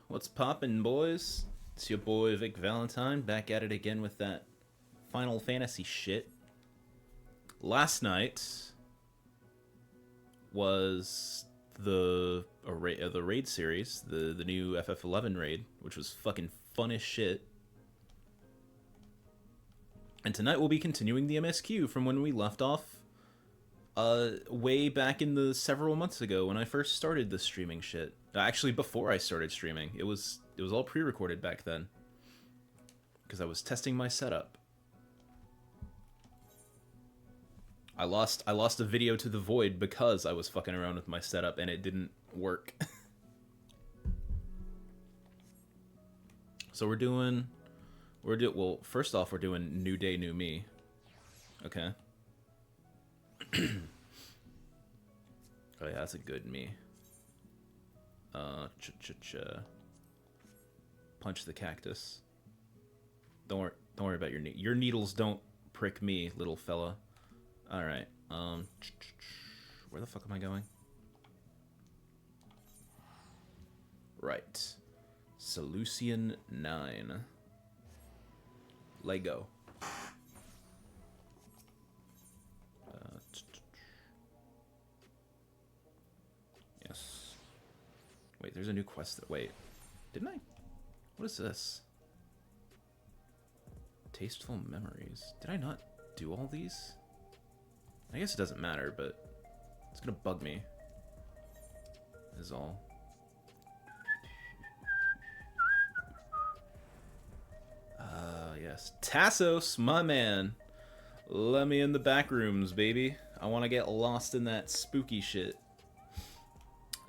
What's poppin', boys? It's your boy Vic Valentine back at it again with that Final Fantasy shit. Last night was the raid series, the new FF11 raid, which was fucking fun as shit. And tonight we'll be continuing the MSQ from when we left off way back in the several months ago when I first started the streaming shit. Actually, before I started streaming. It was all pre-recorded back then. Because I was testing my setup. I lost a video to the void because I was fucking around with my setup and it didn't work. So well, first off, we're doing New Day, New Me. Okay. Oh yeah, that's a good me. Punch the cactus. Don't worry about your needles. Don't prick me, little fella. All right. Where the fuck am I going? Right. Seleucian 9. Lego. Yes. Wait, there's a new quest that... Wait. Didn't I? What is this? Tasteful memories. Did I not do all these? I guess it doesn't matter, but it's gonna bug me. Is all. Yes. Tassos, my man. Let me in the back rooms, baby. I want to get lost in that spooky shit.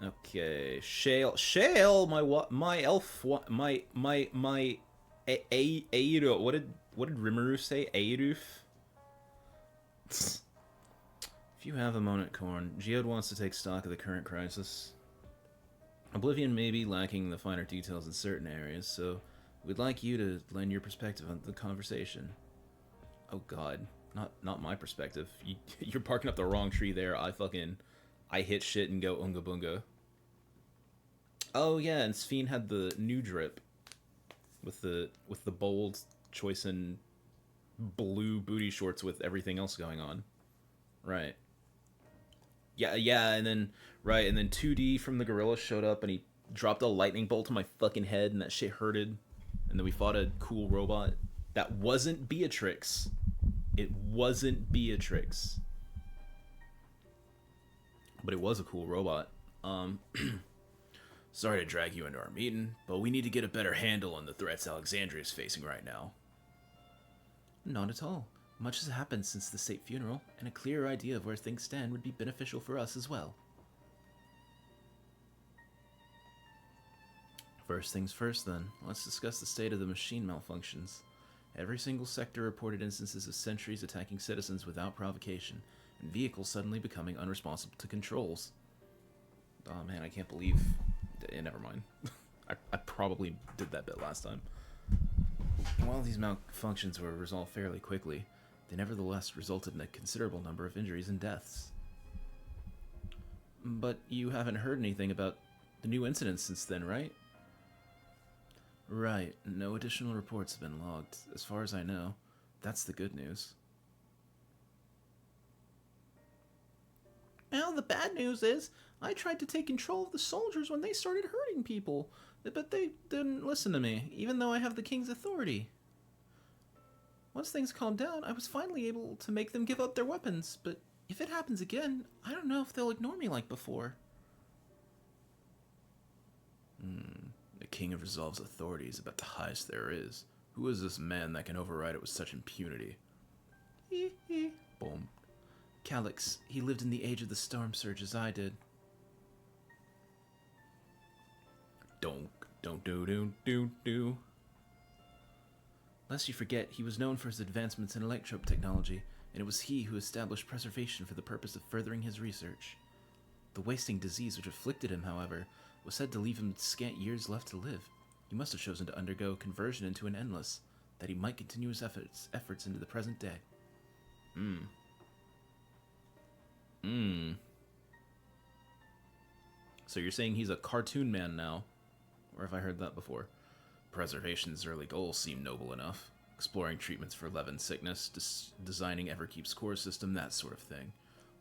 Okay, Shale, my elf, my Aedo. What did Rimuru say? Aeruf. If you have a moment, Korn, Geode wants to take stock of the current crisis. Oblivion may be lacking the finer details in certain areas, so we'd like you to lend your perspective on the conversation. Oh God, not my perspective. You're barking up the wrong tree there. I hit shit and go unga bunga. Oh yeah, and Sphene had the new drip with the bold choice in blue booty shorts with everything else going on. Right. Yeah, and then 2D from the gorilla showed up and he dropped a lightning bolt on my fucking head and that shit hurted. And then we fought a cool robot. That wasn't Beatrix. It wasn't Beatrix. But it was a cool robot. Sorry to drag you into our meeting, but we need to get a better handle on the threats Alexandria is facing right now. Not at all. Much has happened since the state funeral, and a clearer idea of where things stand would be beneficial for us as well. First things first, then. Let's discuss the state of the machine malfunctions. Every single sector reported instances of sentries attacking citizens without provocation, and vehicles suddenly becoming unresponsive to controls. Oh man, I can't believe... never mind. I probably did that bit last time. While these malfunctions were resolved fairly quickly, they nevertheless resulted in a considerable number of injuries and deaths. But you haven't heard anything about the new incidents since then, right? Right. No additional reports have been logged, as far as I know. That's the good news. Well, the bad news is, I tried to take control of the soldiers when they started hurting people, but they didn't listen to me, even though I have the king's authority. Once things calmed down, I was finally able to make them give up their weapons, but if it happens again, I don't know if they'll ignore me like before. The king of Resolve's authority is about the highest there is. Who is this man that can override it with such impunity? Boom. Calyx, he lived in the age of the storm surge as I did. Don't do. Lest you forget, he was known for his advancements in electrope technology, and it was he who established preservation for the purpose of furthering his research. The wasting disease which afflicted him, however, was said to leave him scant years left to live. He must have chosen to undergo conversion into an endless, that he might continue his efforts into the present day. So you're saying he's a cartoon man now? Or have I heard that before? Preservation's early goals seem noble enough. Exploring treatments for Leaven's sickness, designing Everkeep's core system, that sort of thing.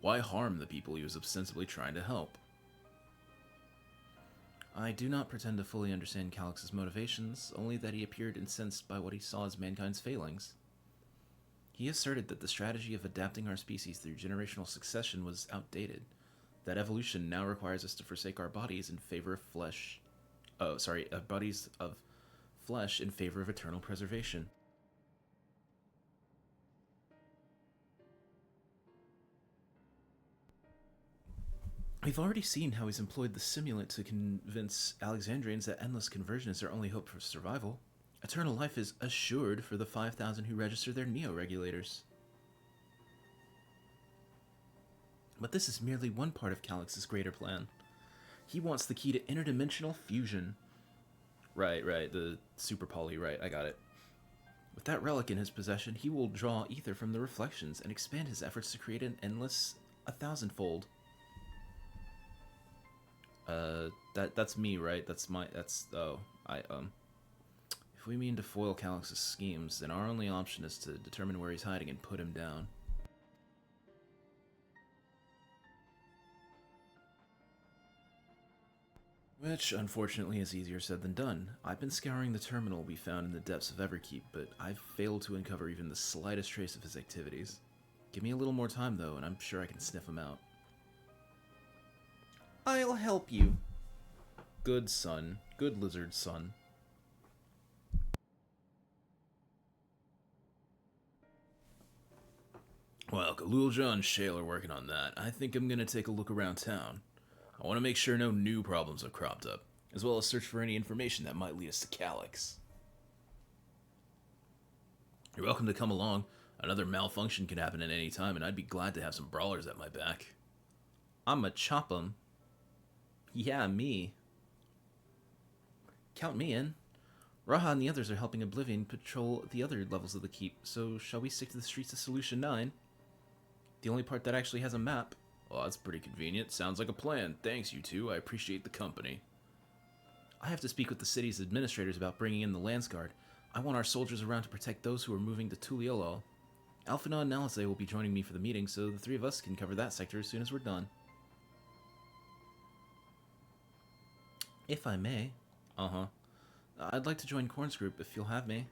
Why harm the people he was ostensibly trying to help? I do not pretend to fully understand Calyx's motivations, only that he appeared incensed by what he saw as mankind's failings. He asserted that the strategy of adapting our species through generational succession was outdated, that evolution now requires us to forsake our bodies in favor of flesh. Bodies of flesh in favor of eternal preservation. We've already seen how he's employed the simulant to convince Alexandrians that endless conversion is their only hope for survival. Eternal life is assured for the 5,000 who register their neo-regulators. But this is merely one part of Calyx's greater plan. He wants the key to interdimensional fusion. Right, the super poly, right, I got it. With that relic in his possession, he will draw ether from the reflections and expand his efforts to create an endless 1,000-fold. That's me, right? If we mean to foil Calyx's schemes, then our only option is to determine where he's hiding and put him down. Which, unfortunately, is easier said than done. I've been scouring the terminal we found in the depths of Everkeep, but I've failed to uncover even the slightest trace of his activities. Give me a little more time, though, and I'm sure I can sniff him out. I'll help you. Good son. Good lizard son. Well, Kalulja and Shale are working on that. I think I'm gonna take a look around town. I want to make sure no new problems have cropped up, as well as search for any information that might lead us to Calyx. You're welcome to come along. Another malfunction could happen at any time, and I'd be glad to have some brawlers at my back. I'ma chop 'em. Yeah, me. Count me in. Raha and the others are helping Oblivion patrol the other levels of the keep, so shall we stick to the streets of Solution 9? The only part that actually has a map. Well, that's pretty convenient. Sounds like a plan. Thanks, you two. I appreciate the company. I have to speak with the city's administrators about bringing in the Landsguard. I want our soldiers around to protect those who are moving to Tuliolol. Alphina and Alisaie will be joining me for the meeting, so the three of us can cover that sector as soon as we're done. If I may. Uh-huh. I'd like to join Korn's group if you'll have me.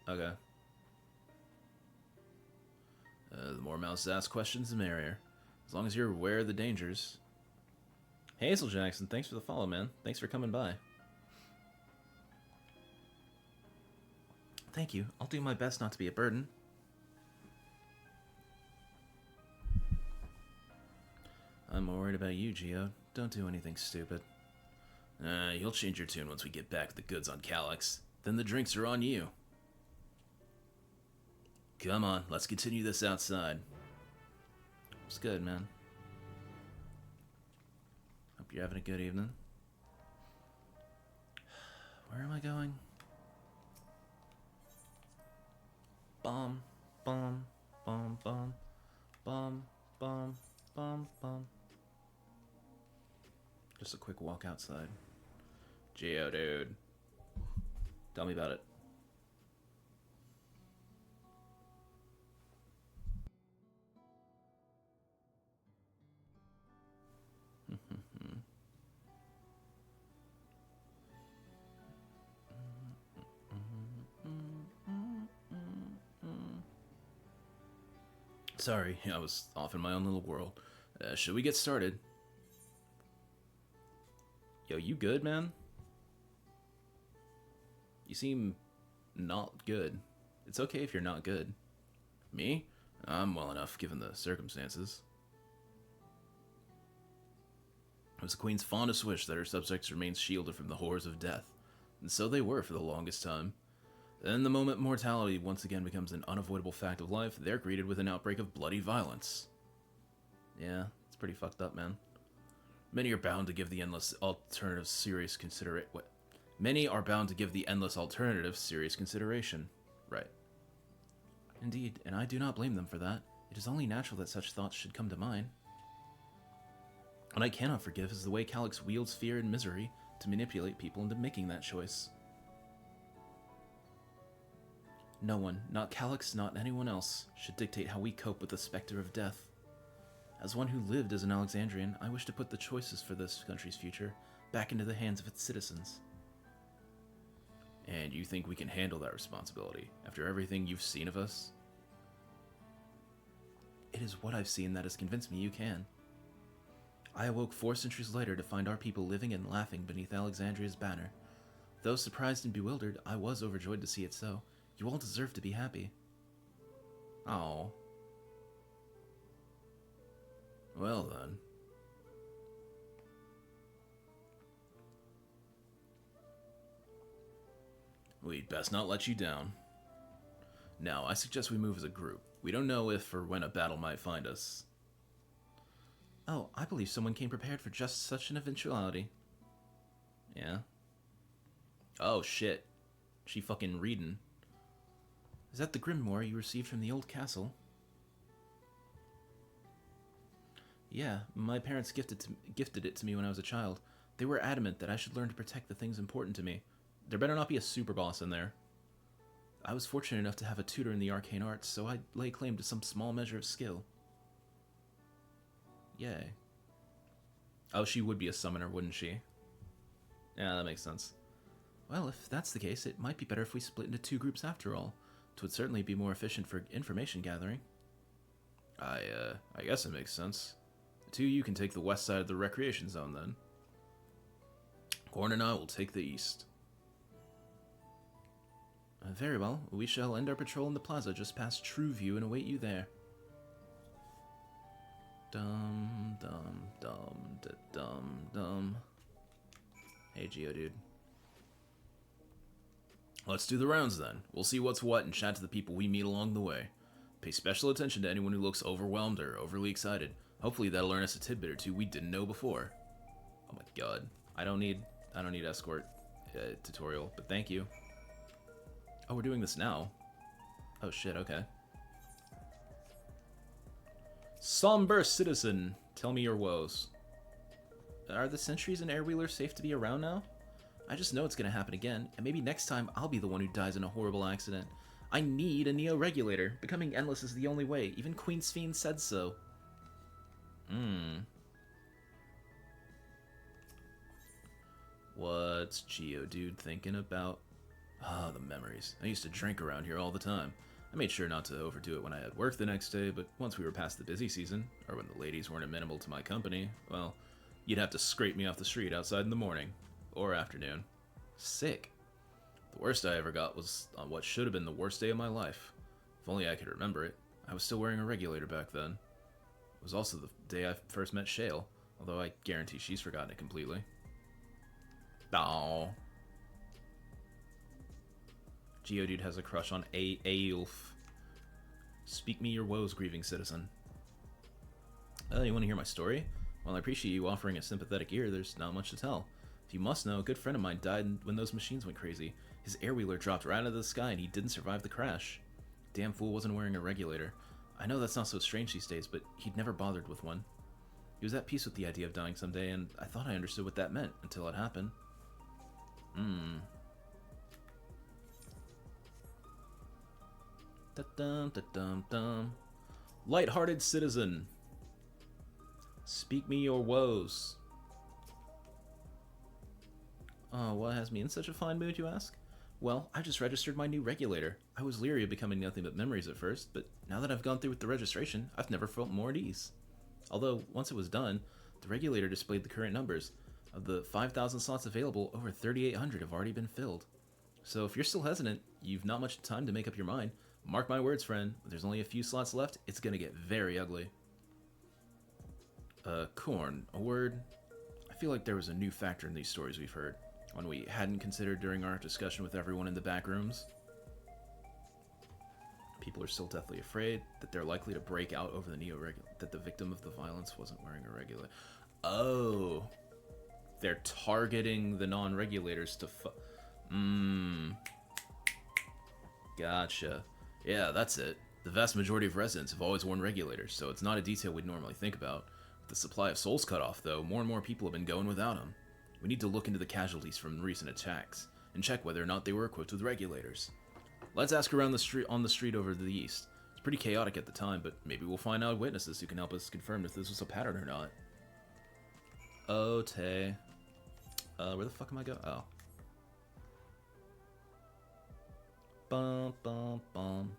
Okay. The more mouths to ask questions, the merrier. As long as you're aware of the dangers. Hazel Jackson, thanks for the follow, man. Thanks for coming by. Thank you. I'll do my best not to be a burden. I'm more worried about you, Geo. Don't do anything stupid. You'll change your tune once we get back with the goods on Calyx. Then the drinks are on you. Come on, let's continue this outside. It's good, man. Hope you're having a good evening. Where am I going? Bomb, bomb, bomb, bomb, bomb, bomb, bomb, bomb. Just a quick walk outside. Geo, dude. Tell me about it. Sorry, I was off in my own little world. Should we get started? Yo, you good, man? You seem not good. It's okay if you're not good. Me? I'm well enough, given the circumstances. It was the Queen's fondest wish that her subjects remain shielded from the horrors of death, and so they were for the longest time. Then, the moment mortality once again becomes an unavoidable fact of life, they're greeted with an outbreak of bloody violence. Yeah, it's pretty fucked up, man. Many are bound to give the endless alternative serious consideration. Many are bound to give the endless alternative serious consideration. Right. Indeed, and I do not blame them for that. It is only natural that such thoughts should come to mind. What I cannot forgive is the way Calyx wields fear and misery to manipulate people into making that choice. No one, not Calyx, not anyone else, should dictate how we cope with the specter of death. As one who lived as an Alexandrian, I wish to put the choices for this country's future back into the hands of its citizens. And you think we can handle that responsibility after everything you've seen of us? It is what I've seen that has convinced me you can. I awoke 4 centuries later to find our people living and laughing beneath Alexandria's banner. Though surprised and bewildered, I was overjoyed to see it so. You all deserve to be happy. Oh. Well then. We'd best not let you down. Now, I suggest we move as a group. We don't know if or when a battle might find us. Oh, I believe someone came prepared for just such an eventuality. Yeah? Oh, shit. She fucking reading. Is that the grimoire you received from the old castle? Yeah, my parents gifted it to me when I was a child. They were adamant that I should learn to protect the things important to me. There better not be a super boss in there. I was fortunate enough to have a tutor in the arcane arts, so I lay claim to some small measure of skill. Yay. Oh, she would be a summoner, wouldn't she? Yeah, that makes sense. Well, if that's the case, it might be better if we split into 2 groups after all. It would certainly be more efficient for information gathering. I guess it makes sense. The 2 of you can take the west side of the recreation zone, then. Corn and I will take the east. Very well. We shall end our patrol in the plaza just past True View and await you there. Dum dum dum da dum dum. Hey, Geodude. Let's do the rounds then. We'll see what's what and chat to the people we meet along the way. Pay special attention to anyone who looks overwhelmed or overly excited. Hopefully that'll learn us a tidbit or 2 we didn't know before. Oh my god. I don't need escort tutorial, but thank you. Oh, we're doing this now. Oh shit, okay. Somber citizen, tell me your woes. Are the sentries and airwheelers safe to be around now? I just know it's gonna happen again, and maybe next time I'll be the one who dies in a horrible accident. I need a Neo-regulator. Becoming endless is the only way. Even Queen Sphene said so. What's Geodude thinking about? Ah, the memories. I used to drink around here all the time. I made sure not to overdo it when I had work the next day, but once we were past the busy season, or when the ladies weren't amenable to my company, well, you'd have to scrape me off the street outside in the morning. Or afternoon. Sick. The worst I ever got was on what should have been the worst day of my life. If only I could remember it. I was still wearing a regulator back then. It was also the day I first met Shale, although I guarantee she's forgotten it completely. Aww. Geodude has a crush on Aelf. Speak me your woes, grieving citizen. You want to hear my story? Well, I appreciate you offering a sympathetic ear. There's not much to tell. If you must know, a good friend of mine died when those machines went crazy. His airwheeler dropped right out of the sky and he didn't survive the crash. Damn fool wasn't wearing a regulator. I know that's not so strange these days, but he'd never bothered with one. He was at peace with the idea of dying someday, and I thought I understood what that meant until it happened. Da-dum, da-dum, dum. Light-hearted citizen. Speak me your woes. Oh, what has me in such a fine mood, you ask? Well, I just registered my new regulator. I was leery of becoming nothing but memories at first, but now that I've gone through with the registration, I've never felt more at ease. Although, once it was done, the regulator displayed the current numbers. Of the 5,000 slots available, over 3,800 have already been filled. So if you're still hesitant, you've not much time to make up your mind. Mark my words, friend, there's only a few slots left, it's gonna get very ugly. Corn, a word? I feel like there was a new factor in these stories we've heard. One we hadn't considered during our discussion with everyone in the back rooms. People are still deathly afraid that they're likely to break out over the that the victim of the violence wasn't wearing a regulator. Oh, they're targeting the non-regulators to Gotcha. Yeah, that's it. The vast majority of residents have always worn regulators, so it's not a detail we'd normally think about. The supply of souls cut off, though. More and more people have been going without them. We need to look into the casualties from recent attacks and check whether or not they were equipped with regulators. Let's ask around the street on the street over to the east. It's pretty chaotic at the time, but maybe we'll find out witnesses who can help us confirm if this was a pattern or not. Oh, Tay. Where the fuck am I going? Oh. Bum, bum, bum.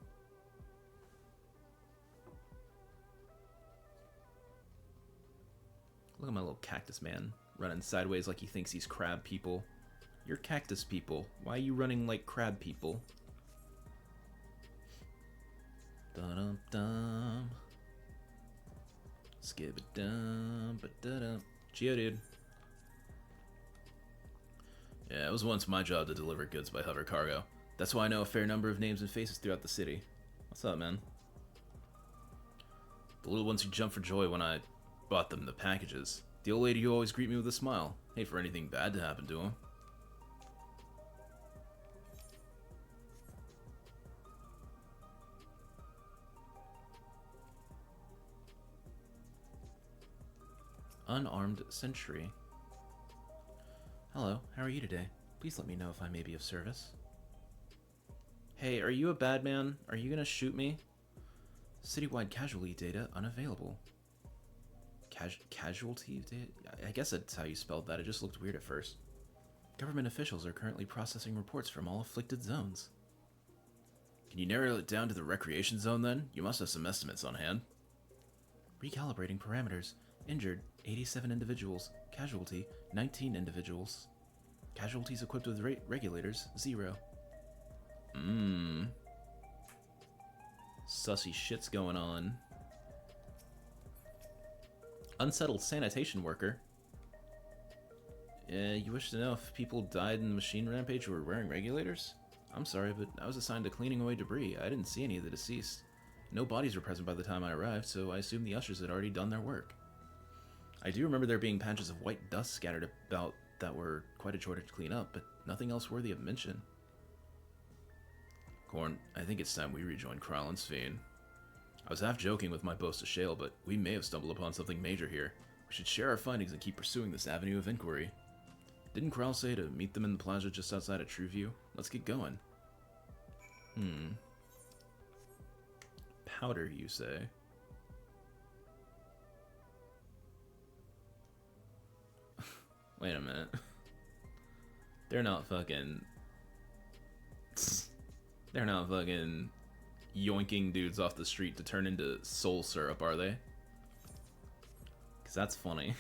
Look at my little cactus man running sideways like he thinks he's crab people. You're cactus people. Why are you running like crab people? Dum dum. Skib dum ba da dum. Geo dude. Yeah, it was once my job to deliver goods by hover cargo. That's why I know a fair number of names and faces throughout the city. What's up, man? The little ones who jumped for joy when I bought them the packages. The old lady who always greet me with a smile. Hate for anything bad to happen to them. Unarmed sentry. Hello, how are you today? Please let me know if I may be of service. Hey, are you a bad man? Are you gonna shoot me? Citywide casualty data unavailable. Casualty data? I guess that's how you spelled that. It just looked weird at first. Government officials are currently processing reports from all afflicted zones. Can you narrow it down to the recreation zone then? You must have some estimates on hand. Recalibrating parameters. Injured, 87 individuals. Casualty, 19 individuals. Casualties equipped with regulators, 0. Sussy shit's going on. Unsettled sanitation worker. You wish to know if people died in the machine rampage who were wearing regulators? I'm sorry, but I was assigned to cleaning away debris. I didn't see any of the deceased. No bodies were present by the time I arrived, so I assumed the ushers had already done their work. I do remember there being patches of white dust scattered about that were quite a chore to clean up, but nothing else worthy of mention. Corn, I think it's time we rejoin Krallen's Fiend. I was half joking with my boast to Shale, but we may have stumbled upon something major here. We should share our findings and keep pursuing this avenue of inquiry. Didn't Krall say to meet them in the plaza just outside of Trueview? Let's get going. Powder, you say? Wait a minute. They're not fucking yoinking dudes off the street to turn into soul syrup, are they? Because that's funny.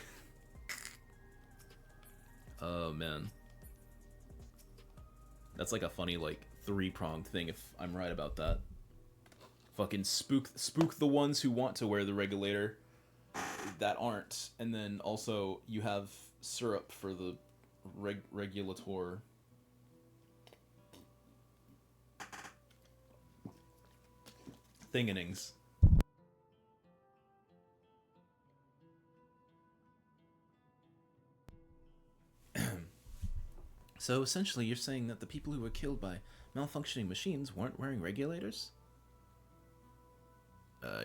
Oh, man. That's like a funny, like, three-pronged thing if I'm right about that. Fucking spook the ones who want to wear the regulator that aren't, and then also you have syrup for the regulator. Thinganings. So essentially you're saying that the people who were killed by malfunctioning machines weren't wearing regulators?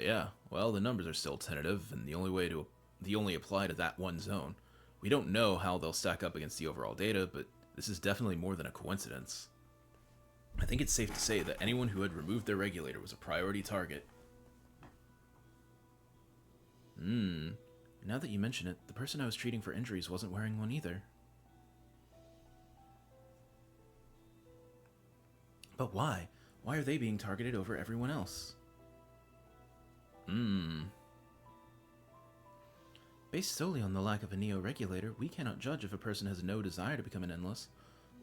Yeah. Well, the numbers are still tentative, and they only apply to that one zone. We don't know how they'll stack up against the overall data, but this is definitely more than a coincidence. I think it's safe to say that anyone who had removed their regulator was a priority target. Now that you mention it, the person I was treating for injuries wasn't wearing one either. But why? Why are they being targeted over everyone else? Based solely on the lack of a neo-regulator, we cannot judge if a person has no desire to become an endless,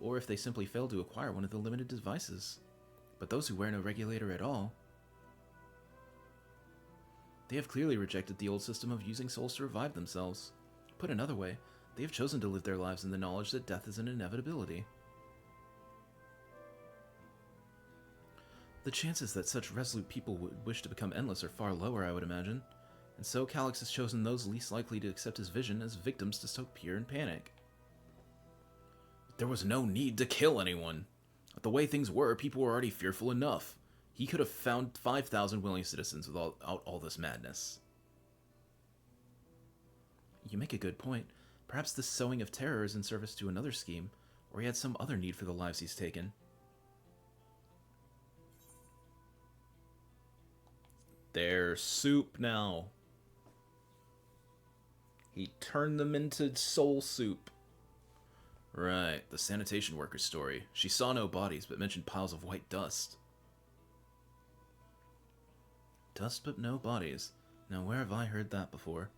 or if they simply fail to acquire one of the limited devices. But those who wear no regulator at all, they have clearly rejected the old system of using souls to revive themselves. Put another way, they have chosen to live their lives in the knowledge that death is an inevitability. The chances that such resolute people would wish to become endless are far lower, I would imagine, and so Calyx has chosen those least likely to accept his vision as victims to stoke fear and panic. There was no need to kill anyone. The way things were, people were already fearful enough. He could have found 5,000 willing citizens without all this madness. You make a good point. Perhaps this sowing of terror is in service to another scheme, or he had some other need for the lives he's taken. They're soup now. He turned them into soul soup. Right, the sanitation worker's story. She saw no bodies, but mentioned piles of white dust. Dust but no bodies. Now where have I heard that before?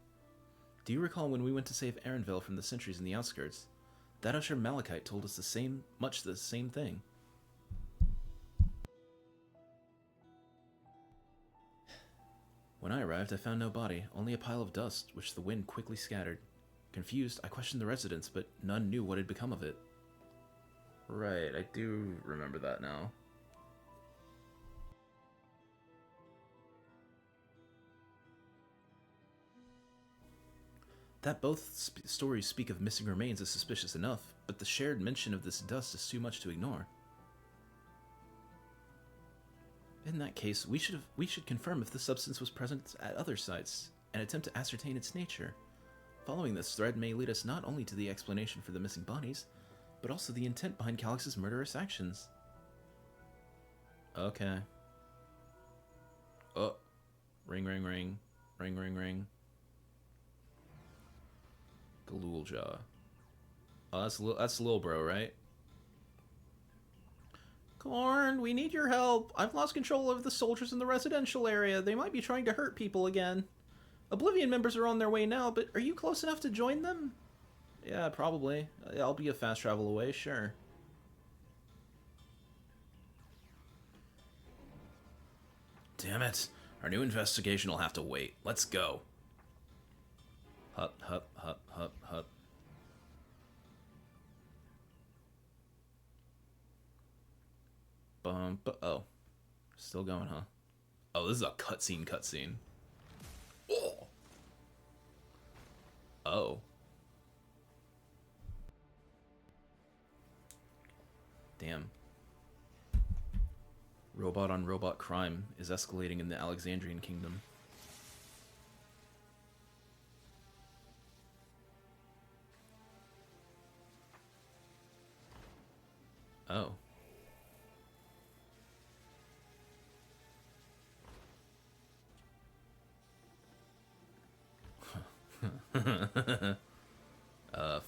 Do you recall when we went to save Erenville from the sentries in the outskirts? That usher Malachite told us much the same thing. When I arrived, I found no body, only a pile of dust, which the wind quickly scattered. Confused, I questioned the residents, but none knew what had become of it. Right, I do remember that now. That both stories speak of missing remains is suspicious enough, but the shared mention of this dust is too much to ignore. In that case, we should confirm if the substance was present at other sites, and attempt to ascertain its nature. Following this thread may lead us not only to the explanation for the missing bodies, but also the intent behind Calyx's murderous actions. Okay. Oh. Ring, ring, ring. Ring, ring, ring. Galuljaw. Oh, that's Lil Bro, right? Corn, we need your help. I've lost control of the soldiers in the residential area. They might be trying to hurt people again. Oblivion members are on their way now, but are you close enough to join them? Yeah, probably. I'll be a fast travel away, sure. Damn it. Our new investigation will have to wait. Let's go. Hup, hup, hup, hup, hup. Oh. Still going, huh? Oh, this is a cutscene. Oh. Oh. Damn. Robot on robot crime is escalating in the Alexandrian kingdom. Oh.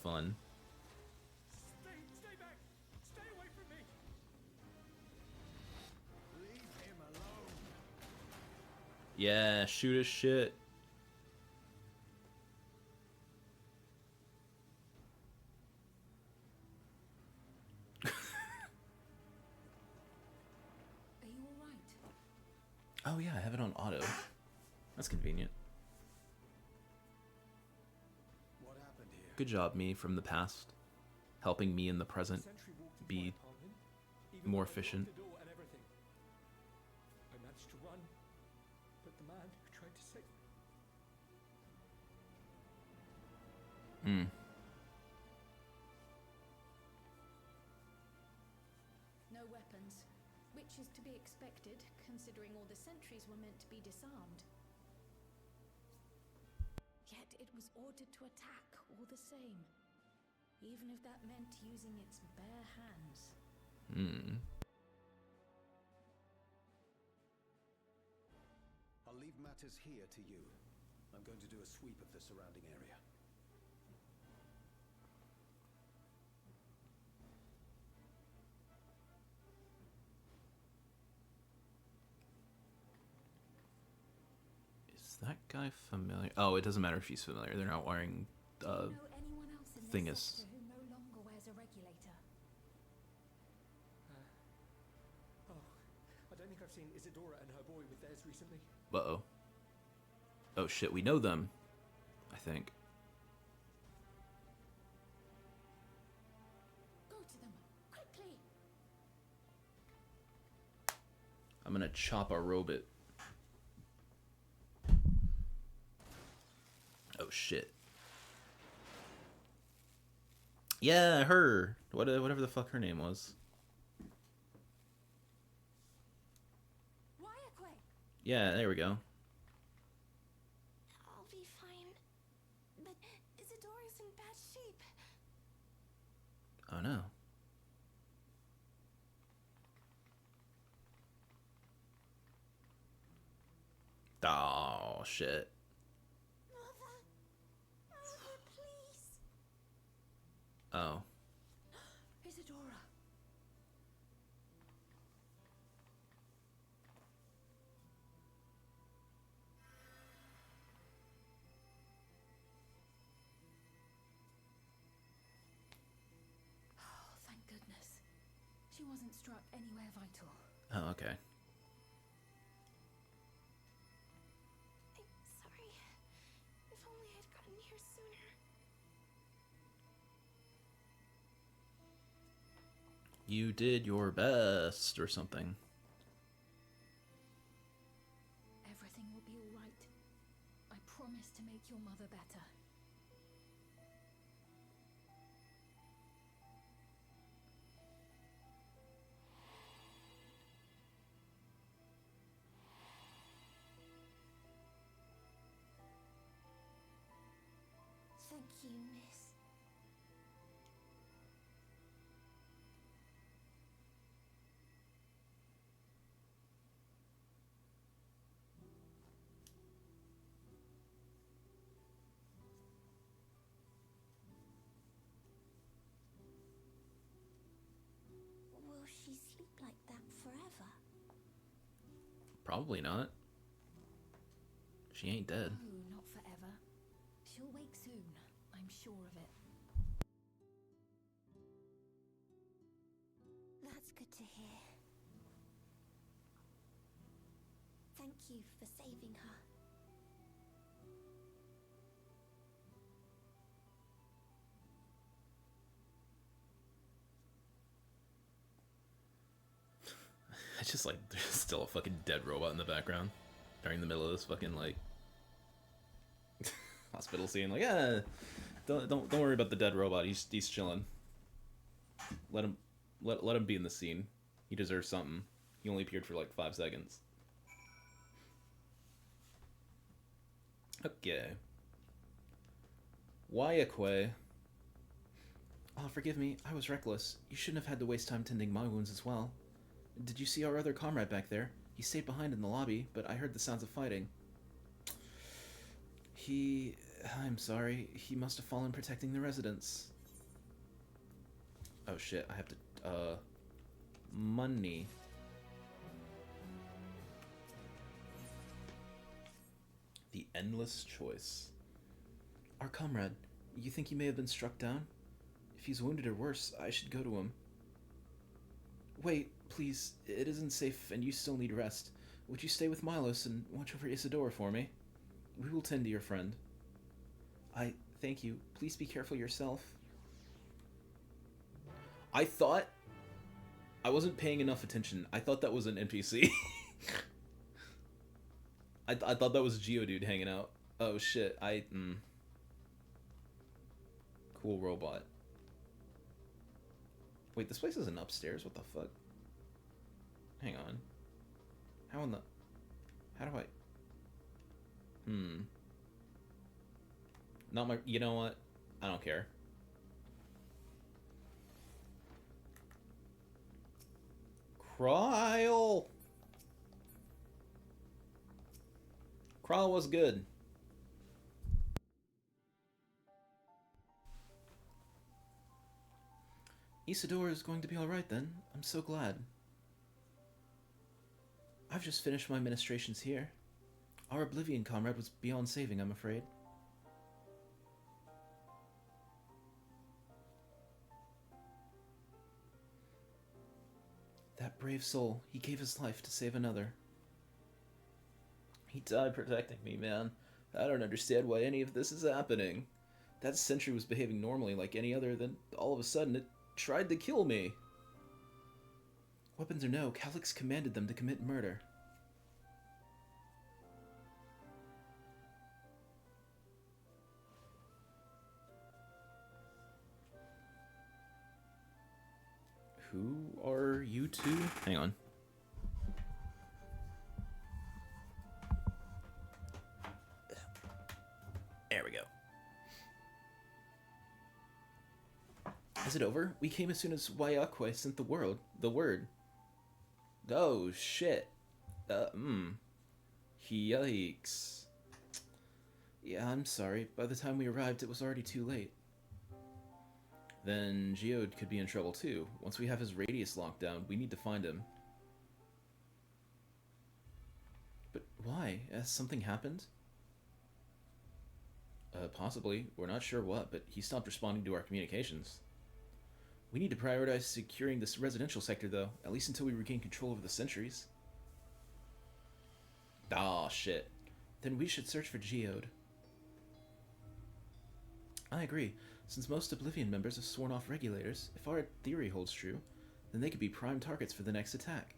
Fun. Stay back! Stay away from me! Leave him alone. Yeah, shoot his shit. Are you alright? Oh yeah, I have it on auto. That's convenient. What happened here? Good job, me from the past. Helping me in the present Sentry walked in be right upon him, even more though I locked efficient. the door and everything. I managed to run, but the man who tried to save me. No weapons, which is to be expected, considering all the sentries were meant to be disarmed. Yet it was ordered to attack all the same, even if that meant using its bare hands. I'll leave matters here to you. I'm going to do a sweep of the surrounding area. Is that guy familiar? Oh, it doesn't matter if he's familiar. They're not wearing Do you know anyone else in thing this is- sector who no longer wears a regulator? Oh, I don't think I've seen Isadora and her boy with theirs recently. Uh-oh. Oh shit, we know them. I think. Go to them, quickly! I'm gonna chop a robot. Oh shit. Yeah, her. Whatever the fuck her name was. Wyaquay! Yeah, there we go. I'll be fine. But Oh, shit. Mother! Mother, please! Oh. Isadora! Oh, thank goodness. She wasn't struck anywhere vital. Oh, okay. I'm sorry. If only I'd gotten here sooner. You did your best, or something. Everything will be all right. I promise to make your mother better. Thank you, miss. Will she sleep like that forever? Probably not. She ain't dead. Oh, not forever. She'll wake soon. I'm sure of it. That's good to hear. Thank you for saving her. I just like there's still a fucking dead robot in the background during the middle of this fucking like hospital scene. Like, don't worry about the dead robot. He's chilling. Let him be in the scene. He deserves something. He only appeared for like 5 seconds. Okay. Wayakwe. Oh, forgive me. I was reckless. You shouldn't have had to waste time tending my wounds as well. Did you see our other comrade back there? He stayed behind in the lobby, but I heard the sounds of fighting. I'm sorry. He must have fallen protecting the residents. Oh shit, I have to, money. The endless choice. Our comrade, you think he may have been struck down? If he's wounded or worse, I should go to him. Wait, please, it isn't safe and you still need rest. Would you stay with Milos and watch over Isadora for me? We will tend to your friend. Thank you. Please be careful yourself. I thought... I wasn't paying enough attention. I thought that was an NPC. I thought that was Geodude hanging out. Oh shit, Cool robot. Wait, this place isn't upstairs? What the fuck? Hang on. How do I... Not my... You know what? I don't care. Cryle! Cryle was good. Isadora is going to be alright then. I'm so glad. I've just finished my ministrations here. Our Oblivion comrade was beyond saving, I'm afraid. That brave soul, he gave his life to save another. He died protecting me, man. I don't understand why any of this is happening. That sentry was behaving normally like any other, then all of a sudden it tried to kill me. Weapons or no, Calyx commanded them to commit murder. Who are you two? Hang on. There we go. Is it over? We came as soon as Wayakwe sent the word. Oh, shit. Yikes. Yeah, I'm sorry. By the time we arrived, it was already too late. Then Geode could be in trouble too. Once we have his radius locked down, we need to find him. But why? Has something happened? Possibly. We're not sure what, but he stopped responding to our communications. We need to prioritize securing this residential sector, though, at least until we regain control over the sentries. Ah, shit. Then we should search for Geode. I agree. Since most Oblivion members have sworn off regulators, if our theory holds true, then they could be prime targets for the next attack.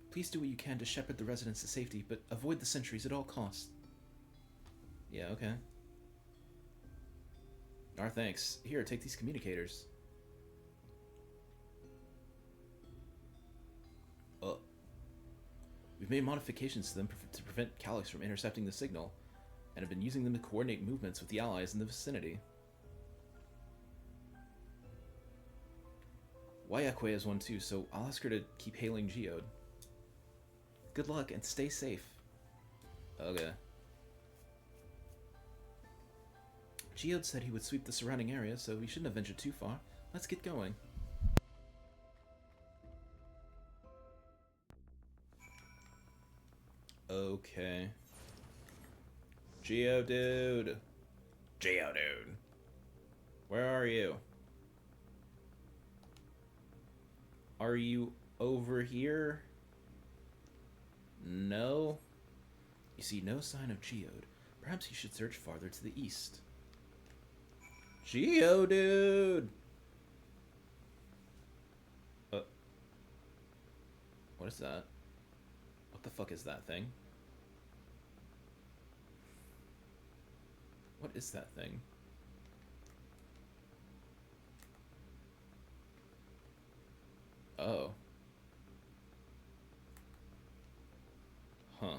Please do what you can to shepherd the residents to safety, but avoid the sentries at all costs. Yeah, okay. Our thanks. Here, take these communicators. We've made modifications to them to prevent Calyx from intercepting the signal, and have been using them to coordinate movements with the allies in the vicinity. Wayakwe has one too, so I'll ask her to keep hailing Geode. Good luck, and stay safe. Okay. Geode said he would sweep the surrounding area, so we shouldn't have ventured too far. Let's get going. Okay. Geodude. Geodude. Where are you? Are you over here? No? You see no sign of Geode. Perhaps you should search farther to the east. Geodude! What is that? What the fuck is that thing? What is that thing? Oh. Huh.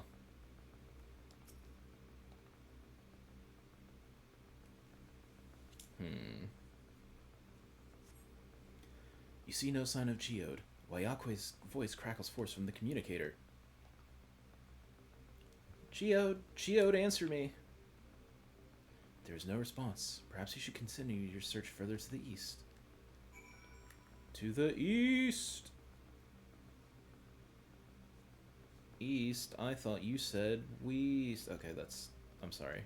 You see no sign of Geode. Wayakwe's voice crackles forth from the communicator. Geode! Geode, answer me! There is no response. Perhaps you should continue your search further to the east. To the east! East? I thought you said west. Okay, that's... I'm sorry.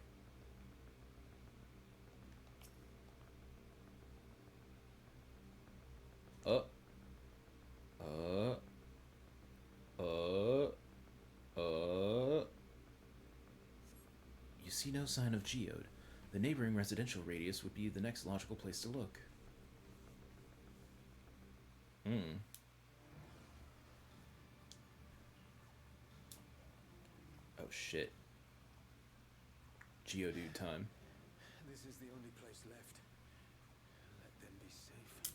You see no sign of Geode. The neighboring residential radius would be the next logical place to look. Oh shit. Geodude time. This is the only place left. Let them be safe.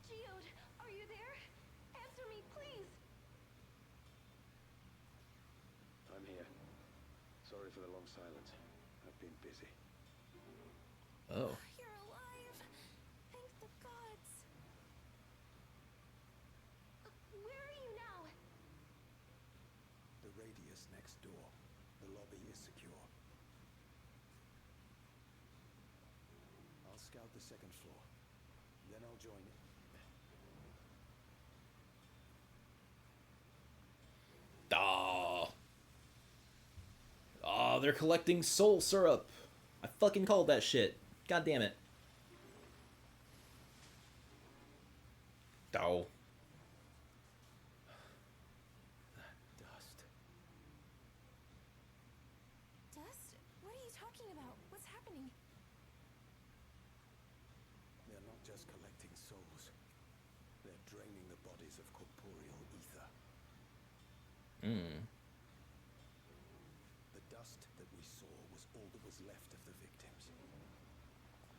Geode, are you there? Answer me, please. I'm here. Sorry for the long silence. I've been busy. Oh. You're alive. Thank the gods. Where are you now? The radius next door. The lobby is secure. I'll scout the second floor. Then I'll join you. They're collecting soul syrup. I fucking called that shit. God damn it. Dust. Dust? What are you talking about? What's happening? They're not just collecting souls. They're draining the bodies of corporeal ether. The dust that we saw was all that was left of the victims.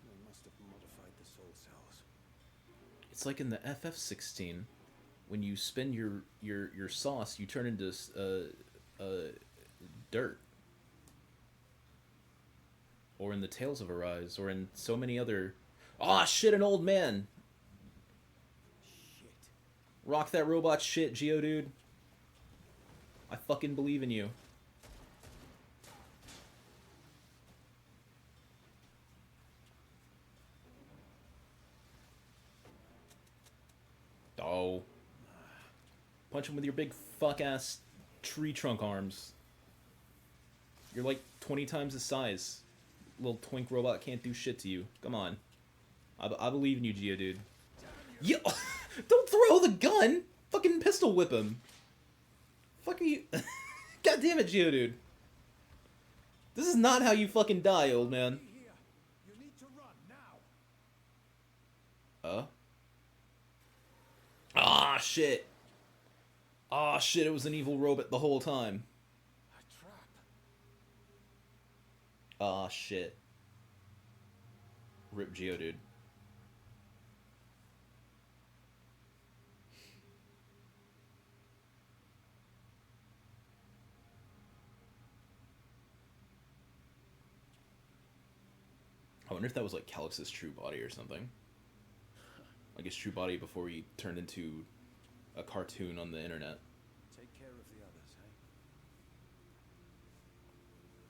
They must have modified the soul cells. It's like in the FF16, when you spin your sauce, you turn into dirt. Or in the Tales of Arise, or in so many other... Ah, shit, an old man! Rock that robot shit, Geodude. I fucking believe in you. Oh. Punch him with your big fuck-ass tree trunk arms. You're like 20 times the size. Little twink robot can't do shit to you. Come on. I believe in you, Geodude. Yo! Don't throw the gun! Fucking pistol whip him. Fuck you. God damn it, Geodude. This is not how you fucking die, old man. Here. You need to run now. Ah, shit. Ah, shit, it was an evil robot the whole time. A trap. Ah, shit. Rip Geodude. I wonder if that was like Calyx's true body or something. Like his true body before he turned into a cartoon on the internet. Take care of the others, eh?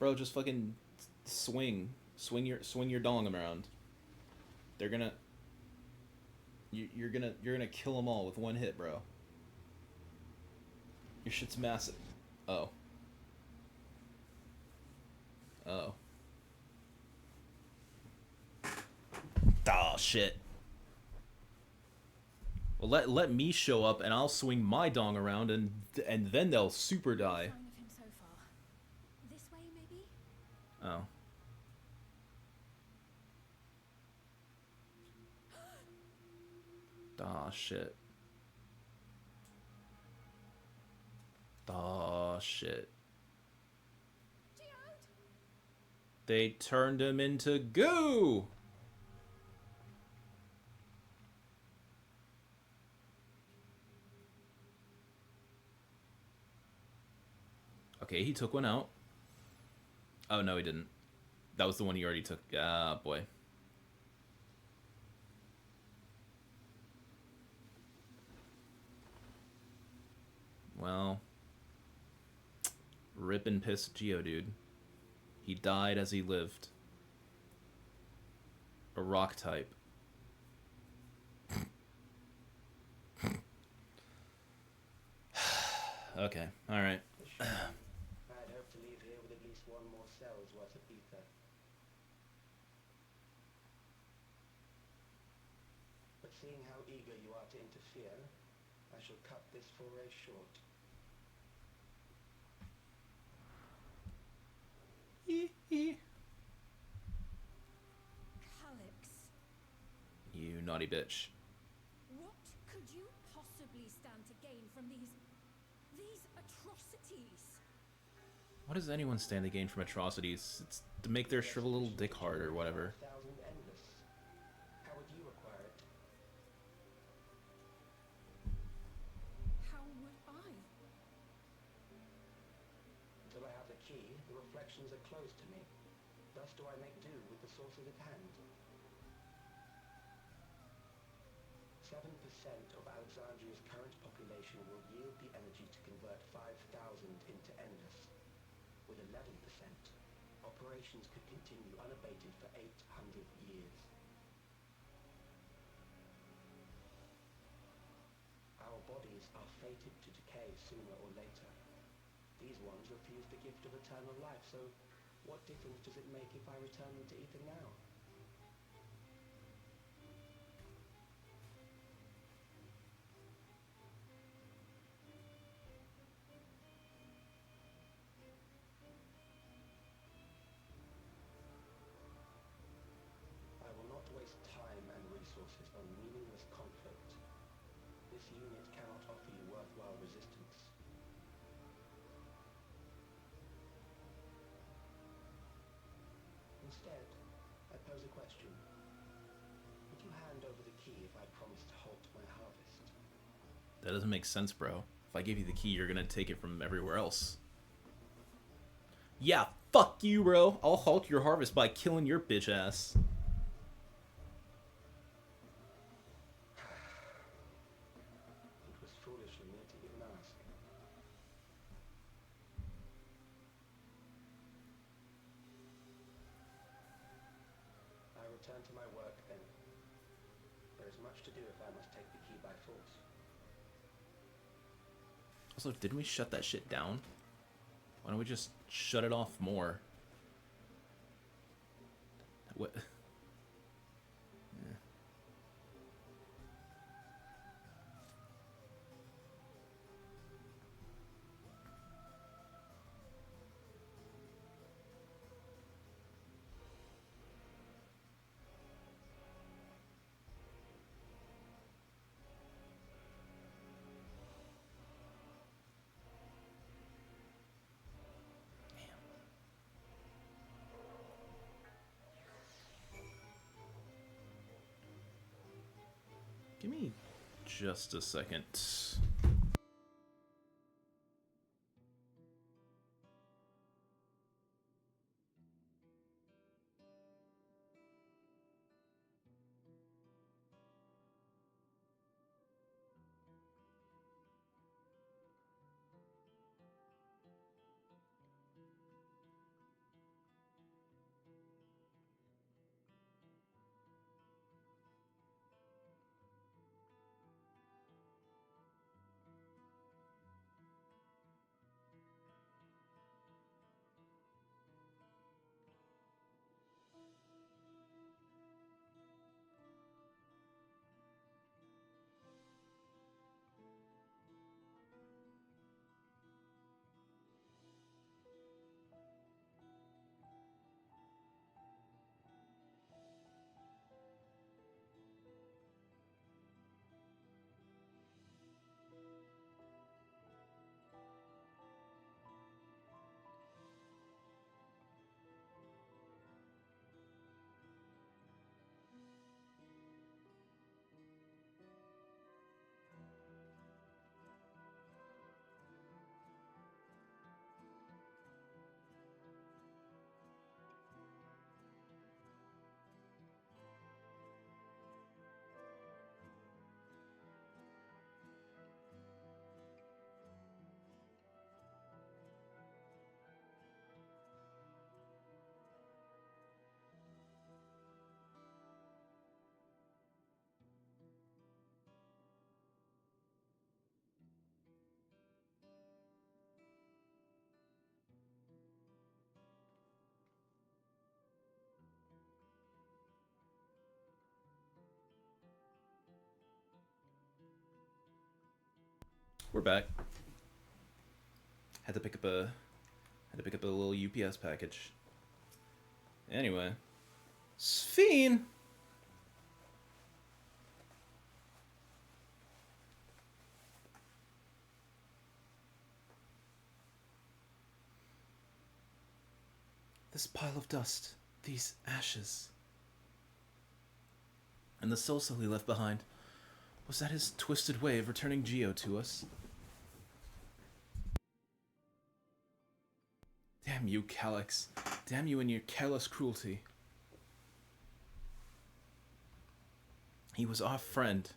Bro, just fucking swing your dong around. They're gonna you're gonna kill them all with one hit, bro. Your shit's massive. Oh. Oh. Oh shit. Well, let me show up and I'll swing my dong around and then they'll super die. Sign of him so far. This way, maybe? Oh. Ah shit. Ah shit. Geode! They turned him into goo. Okay, he took one out. Oh, no, he didn't. That was the one he already took. Ah, boy. Well. Rip and piss Geodude. He died as he lived. A rock type. Okay, alright. I'd hope to leave here with at least one more cell's worth of ether. But seeing how eager you are to interfere, I shall cut this foray short. Calyx. You naughty bitch. What could you possibly stand to gain from these atrocities? What does anyone stand to gain from atrocities? It's to make their shriveled little dick hard or whatever. 1,000 endless. How would you require it? How would I? Until I have the key, the reflections are closed to me. Thus do I make do with the sources at hand. 7% of Alexandria's current population will yield the energy to convert 5,000 into endless. With 11%, operations could continue unabated for 800 years. Our bodies are fated to decay sooner or later. These ones refuse the gift of eternal life, so what difference does it make if I return them to ether now? I will not waste time and resources on meaningless conflict. This unit cannot offer you worthwhile resistance. Instead, I pose a question. Would you hand over the key if I promise to halt my harvest? That doesn't make sense, bro. If I give you the key, you're gonna take it from everywhere else. Yeah, fuck you, bro. I'll halt your harvest by killing your bitch ass. It was return to my work then. There is much to do if I must take the key by force. Also, didn't we shut that shit down? Why don't we just shut it off more? What? Yeah. Give me just a second. We're back. Had to pick up a little UPS package. Anyway, Sphene. This pile of dust, these ashes, and the soul cell he left behind. Was that his twisted way of returning Geo to us? Damn you, Calyx. Damn you and your careless cruelty. He was our friend.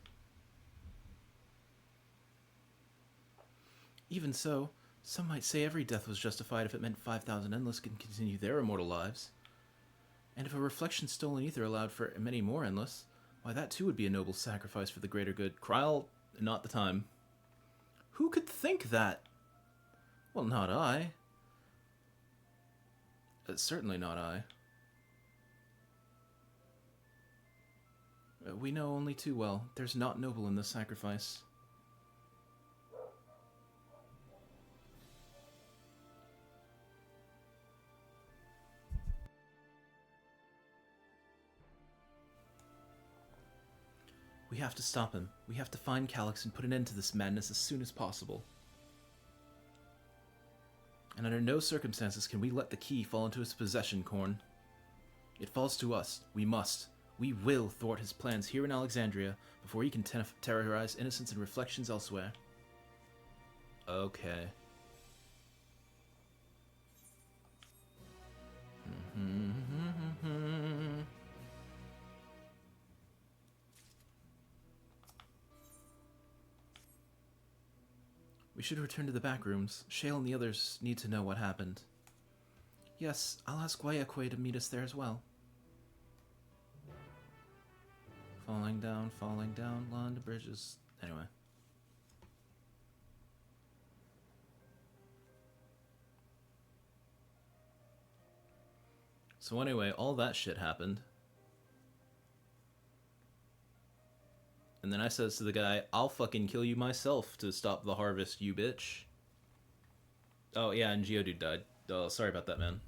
Even so, some might say every death was justified if it meant 5,000 Endless can continue their immortal lives. And if a reflection stolen ether allowed for many more Endless, why that too would be a noble sacrifice for the greater good. Kryl, not the time. Who could think that? Well, not I. Certainly not I. We know only too well. There's naught noble in this sacrifice. We have to stop him. We have to find Calyx and put an end to this madness as soon as possible. And under no circumstances can we let the key fall into his possession, Korn. It falls to us. We must. We will thwart his plans here in Alexandria before he can terrorize innocents and reflections elsewhere. Okay. We should return to the back rooms. Shale and the others need to know what happened. Yes, I'll ask Guayakwe to meet us there as well. falling down, London bridges. Anyway. So anyway, all that shit happened. And then I says to the guy, I'll fucking kill you myself to stop the harvest, you bitch. Oh yeah, and Geodude died. Oh, sorry about that, man.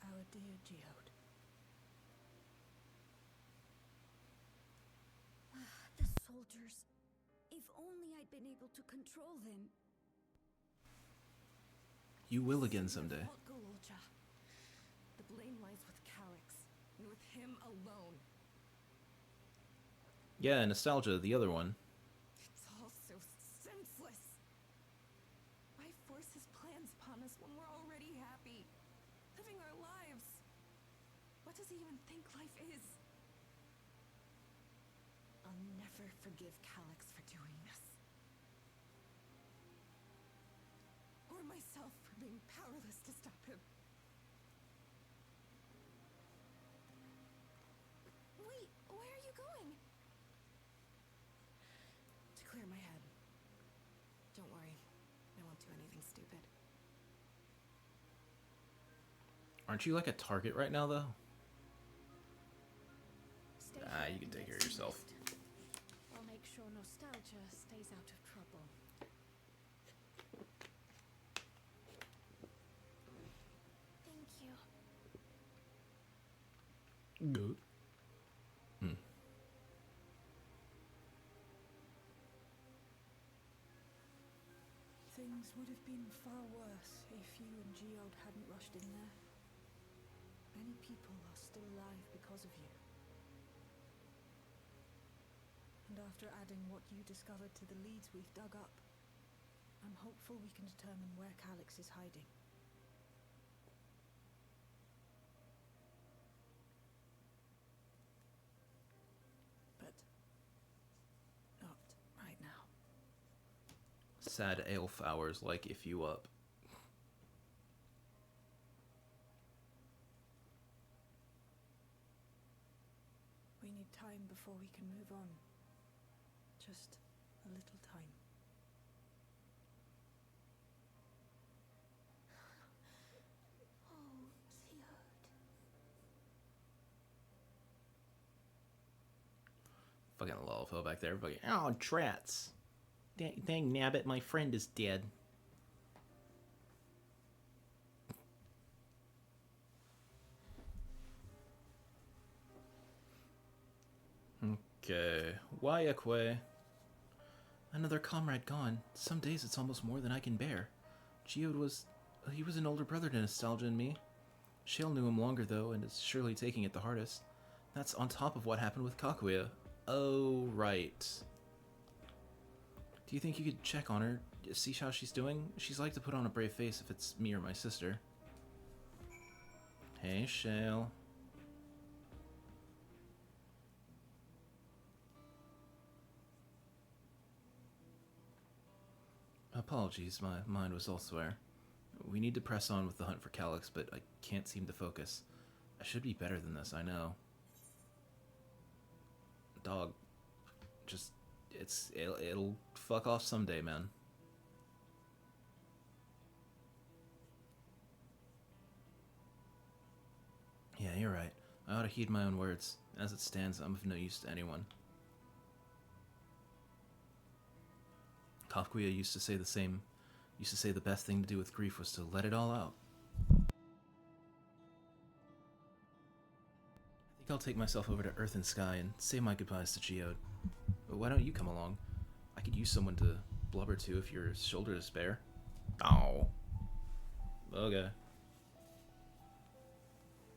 Our dear Geode. The soldiers. If only I'd been able to control them. You will again someday. The blame lies with Calyx, and with him alone. Yeah, Nostalgia, the other one. It's all so senseless. Why force his plans upon us when we're already happy, living our lives? What does he even think life is? I'll never forgive Calyx for doing this. Or myself for being powerless to stop him. Wait, where are you going? To clear my head. Don't worry, I won't do anything stupid. Aren't you like a target right now, though? Stay Ah, here you can and take care get of some yourself. rest. I'll make sure Nostalgia stays out of trouble. Thank you. Good. Things would have been far worse if you and Geode hadn't rushed in there. Many people are still alive because of you. And after adding what you discovered to the leads we've dug up, I'm hopeful we can determine where Calyx is hiding. But not right now. Sad elf hours like if you up. We need time before we can move on. Just a little time. Oh, Geode. Fucking Lolfo back there. Fucking, oh, trats. Dang nabbit, my friend is dead. Okay. Wayakwe. Another comrade gone. Some days it's almost more than I can bear. Geode was... he was an older brother to Nostalgia and me. Shale knew him longer, though, and is surely taking it the hardest. That's on top of what happened with Kakuya. Oh, right. Do you think you could check on her? See how she's doing? She's like to put on a brave face if it's me or my sister. Hey, Shale. Apologies, my mind was elsewhere. We need to press on with the hunt for Calyx, but I can't seem to focus. I should be better than this, I know. Dog, just, it'll fuck off someday, man. Yeah, you're right. I ought to heed my own words. As it stands, I'm of no use to anyone. Kakuya used to say the same. Used to say the best thing to do with grief was to let it all out. I think I'll take myself over to Earth and Sky and say my goodbyes to Geode. But why don't you come along? I could use someone to blubber to if your shoulder is spare. Oh. Okay.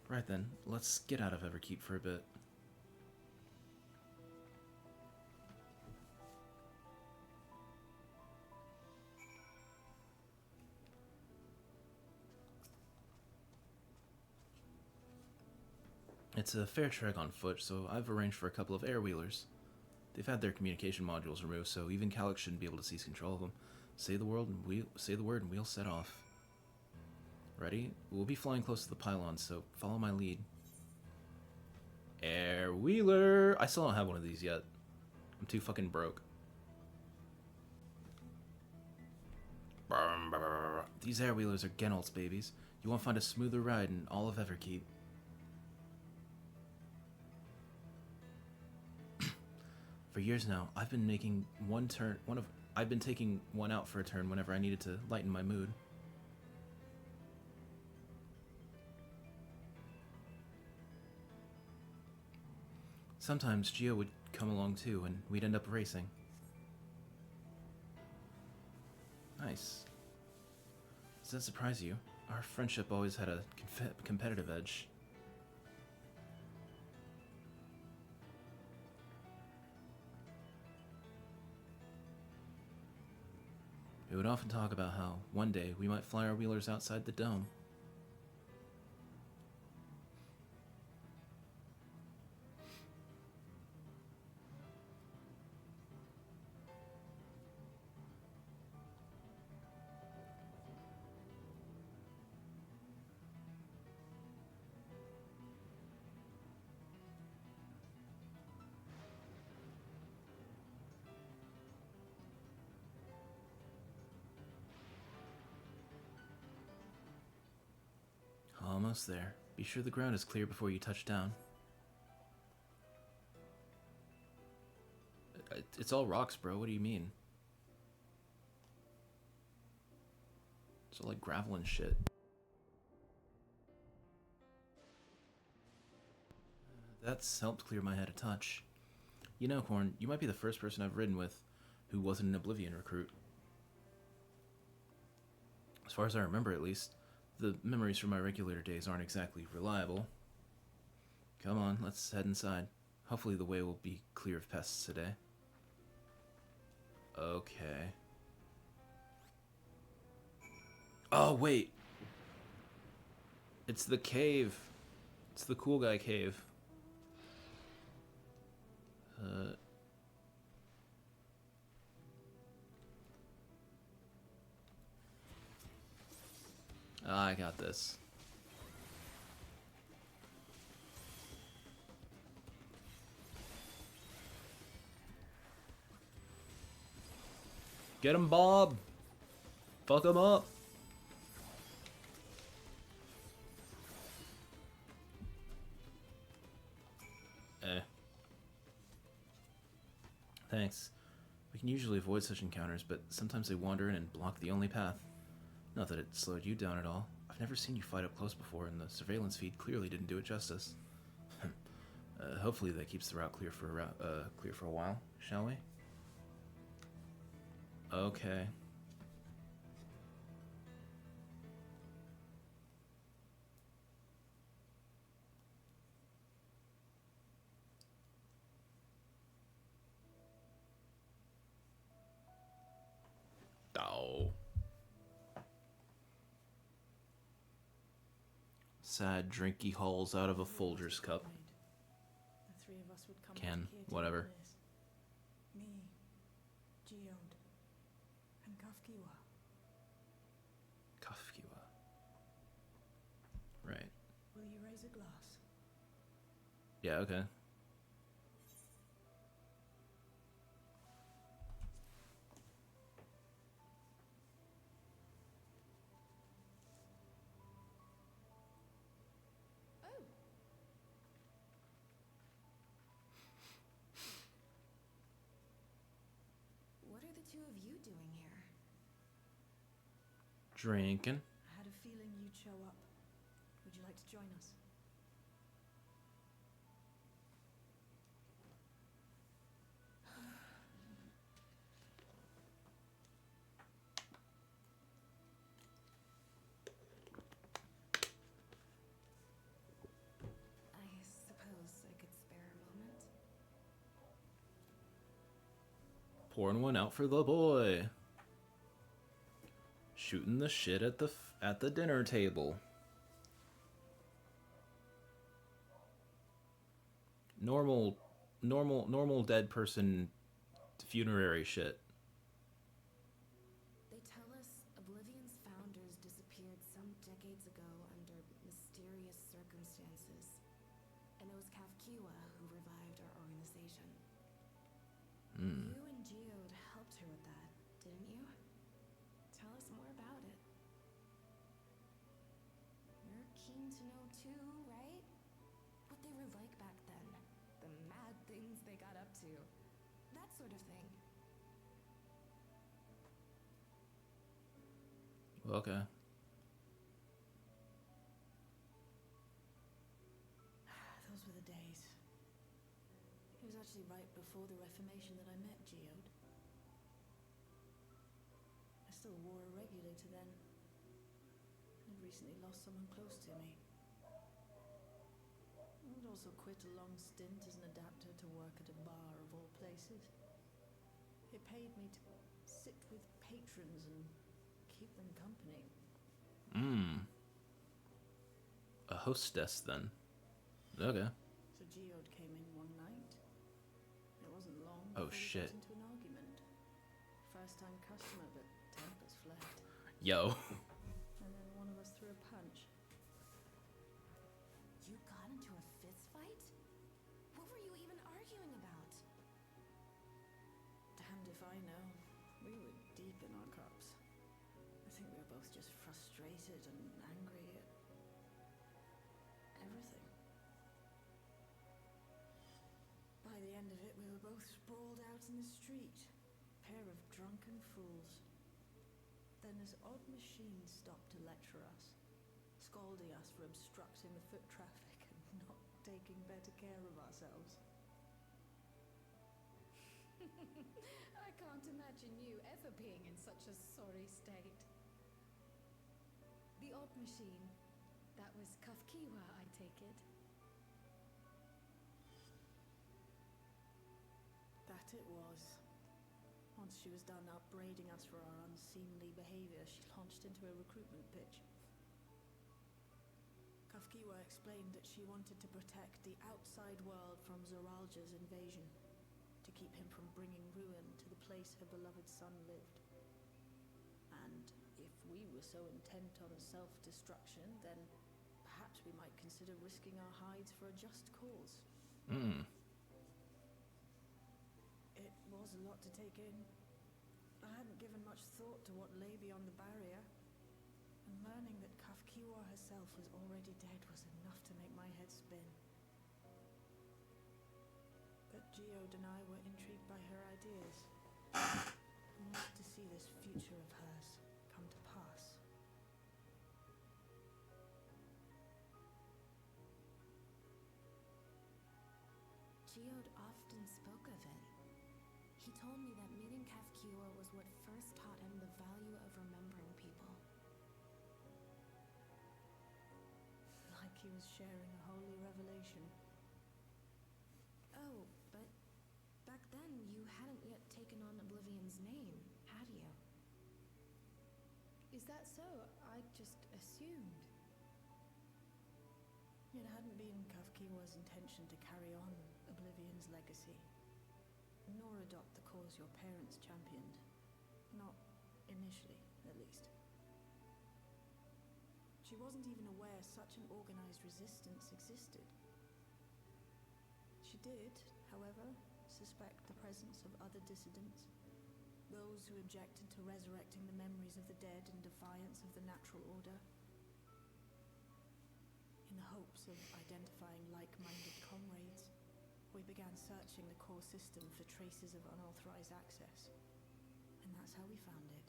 Right then, let's get out of Everkeep for a bit. It's a fair trek on foot, so I've arranged for a couple of air wheelers. They've had their communication modules removed, so even Calyx shouldn't be able to seize control of them. Say the word and we'll set off. Ready? We'll be flying close to the pylons, so follow my lead. Air wheeler! I still don't have one of these yet. I'm too fucking broke. These air wheelers are Genolt's babies. You won't find a smoother ride in all of Everkeep. For years now, I've been taking one out for a turn whenever I needed to lighten my mood. Sometimes Geo would come along too, and we'd end up racing. Nice. Does that surprise you? Our friendship always had a competitive edge. We would often talk about how, one day, we might fly our wheelers outside the dome. Almost there. Be sure the ground is clear before you touch down. It's all rocks, bro. What do you mean? It's all like gravel and shit. That's helped clear my head a touch. You know, Korn, you might be the first person I've ridden with who wasn't an Oblivion recruit. As far as I remember, at least. The memories from my regulator days aren't exactly reliable. Come on, let's head inside. Hopefully the way will be clear of pests today. Okay. Oh, wait! It's the cave. It's the cool guy cave. I got this. Get him, Bob! Fuck him up! Thanks. We can usually avoid such encounters, but sometimes they wander in and block the only path. Not that it slowed you down at all. I've never seen you fight up close before, and the surveillance feed clearly didn't do it justice. Hopefully that keeps the route clear for a while, shall we? Okay. Oh. Sad drinky hauls out of a Folgers cup. The three of us would come Can, back here to whatever. this. Me, Geode, and Kafkiwa. Kafkiwa. Right. Will you raise a glass? Yeah, okay. Oh, what are the two of you doing here? Drinking. I had a feeling you'd show up. Would you like to join us? I suppose I could spare a moment. Pouring one out for the boy. Shooting the shit at the dinner table. normal dead person funerary shit. They tell us Oblivion's founders disappeared some decades ago under mysterious circumstances. And it was Kafkiwa who revived our organization. You and Geode helped her with that, didn't you? Tell us more about it. You're keen to know too, right? What they were like back then. The mad things they got up to. That sort of thing. Okay. Those were the days. It was actually right before the Reformation that I met Geode. I still wore a regulator then. I'd recently lost someone close to me. I'd also quit a long stint as an adapter to work at a bar of all places. It paid me to sit with patrons and keep them company. A hostess then. Okay. So Geode came in one night. It wasn't long Oh, before we shit. got into an argument. First time customer, but tempers flared. Yo. And then one of us threw a punch. You got into a fist fight? What were you even arguing about? Damned if I know. We were deep in our cups. I think we were both just frustrated and angry at everything. By the end of it, we were both sprawled out in the street. Pair of drunken fools. Then this odd machine stopped to lecture us, scolding us for obstructing the foot traffic and not taking better care of ourselves. I can't imagine you ever being in such a sorry state. The odd machine. That was Kafkiwa, I take it. That it was. Once she was done upbraiding us for our unseemly behavior, she launched into a recruitment pitch. Kafkiwa explained that she wanted to protect the outside world from Zoralja's invasion, to keep him from bringing ruin to the place her beloved son lived. And if we were so intent on self-destruction, then perhaps we might consider risking our hides for a just cause. It was a lot to take in. I hadn't given much thought to what lay beyond the barrier, and learning that Kafkiwa herself was already dead was enough to make my head spin. But Geode and I were intrigued by her ideas, and wanted to see this future of hers come to pass. Geode often spoke of it. He told me that meeting Kafkiwa was what first taught him the value of remembering people. Like he was sharing a holy revelation. Oh, but back then you hadn't yet taken on Oblivion's name, had you? Is that so? I just assumed. It hadn't been Kafkiwa's intention to carry on Oblivion's legacy, nor adopt the cause your parents championed. Not initially, at least. She wasn't even aware such an organized resistance existed. She did, however, suspect the presence of other dissidents, those who objected to resurrecting the memories of the dead in defiance of the natural order. In the hopes of identifying like-minded comrades, we began searching the core system for traces of unauthorized access. And that's how we found it.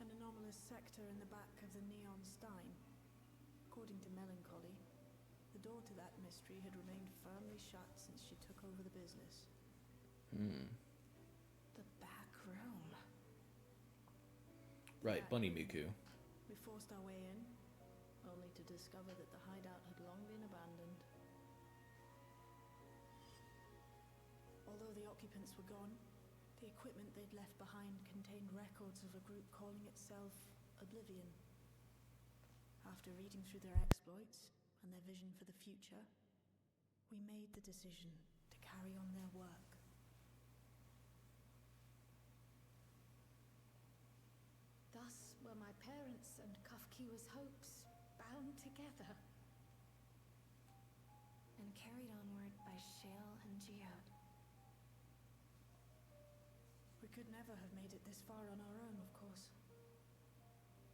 An anomalous sector in the back of the Neon Stein. According to Melancholy, the door to that mystery had remained firmly shut since she took over the business. The back room. Right, Yeah. Bunny Miku. We forced our way in, only to discover that the hideout had long been abandoned. Although the occupants were gone, the equipment they'd left behind contained records of a group calling itself Oblivion. After reading through their exploits, and their vision for the future, we made the decision to carry on their work. Thus were my parents' and Kafkiwa's hopes bound together. And carried onward by Shale and Geode. We could never have made it this far on our own, of course.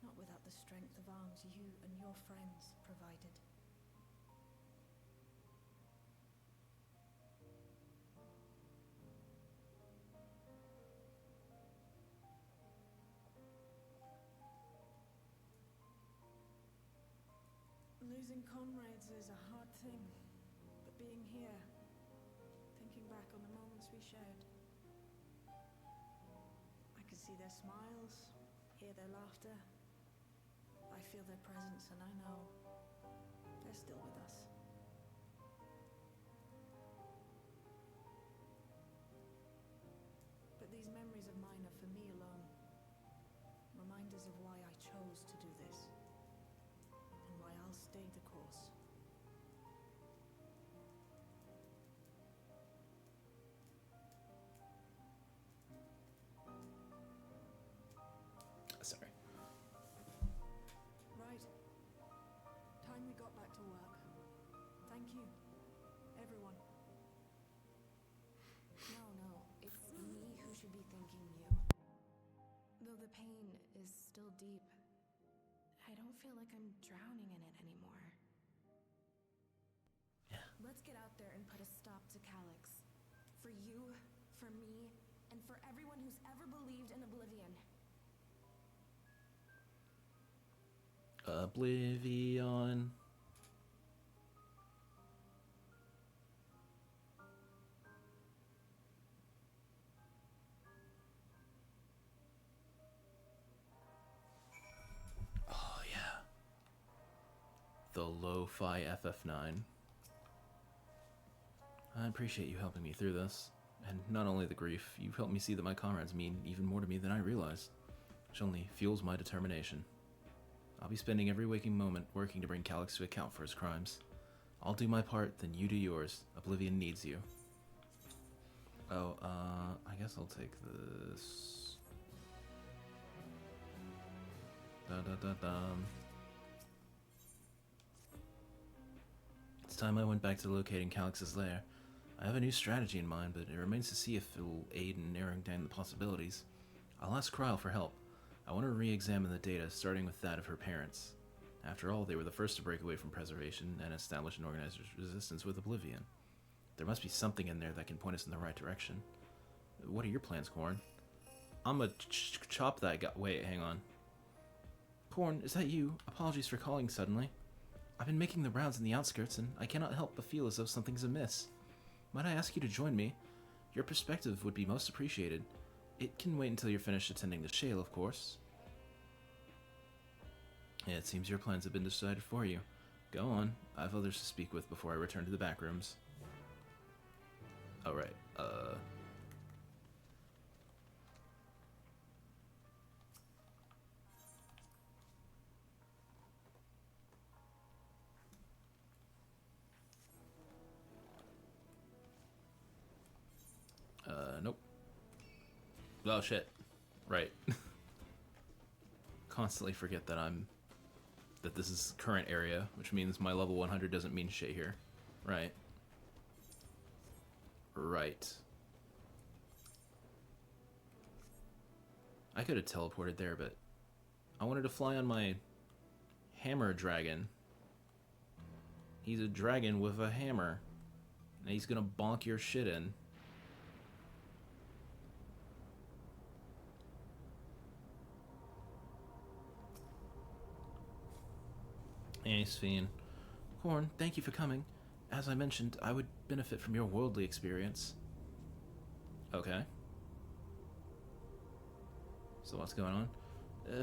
Not without the strength of arms you and your friends provided. Losing comrades is a hard thing, but being here, thinking back on the moments we shared, I can see their smiles, hear their laughter. I feel their presence, and I know they're still with us. But these memories of mine are for me alone. Reminders of why I chose to do this. And why I'll stay the course. Sorry. Right. Time we got back to work. Thank you, everyone. No, it's me who should be thanking you. Though the pain is still deep, I don't feel like I'm drowning in it anymore. Yeah. Let's get out there and put a stop to Calyx. For you, for me, and for everyone who's ever believed in Oblivion. Oblivion. Oh yeah. The Lo-Fi FF9. I appreciate you helping me through this. And not only the grief, you've helped me see that my comrades mean even more to me than I realized, which only fuels my determination. I'll be spending every waking moment working to bring Calyx to account for his crimes. I'll do my part, then you do yours. Oblivion needs you. Oh, I guess I'll take this. It's time I went back to locating Calyx's lair. I have a new strategy in mind, but it remains to see if it will aid in narrowing down the possibilities. I'll ask Kryle for help. I want to re-examine the data, starting with that of her parents. After all, they were the first to break away from preservation and establish an organized resistance with Oblivion. There must be something in there that can point us in the right direction. What are your plans, Korn? I'ma chop that guy. Wait, hang on. Korn, is that you? Apologies for calling suddenly. I've been making the rounds in the outskirts, and I cannot help but feel as though something's amiss. Might I ask you to join me? Your perspective would be most appreciated. It can wait until you're finished attending the Shale, of course. Yeah, it seems your plans have been decided for you. Go on. I have others to speak with before I return to the back rooms. Alright, nope. Oh, shit. Right. Constantly forget that this is current area, which means my level 100 doesn't mean shit here. Right. Right. I could have teleported there, but I wanted to fly on my hammer dragon. He's a dragon with a hammer, and he's gonna bonk your shit in. Ace Fiend. Korn, thank you for coming. As I mentioned, I would benefit from your worldly experience. Okay. So what's going on?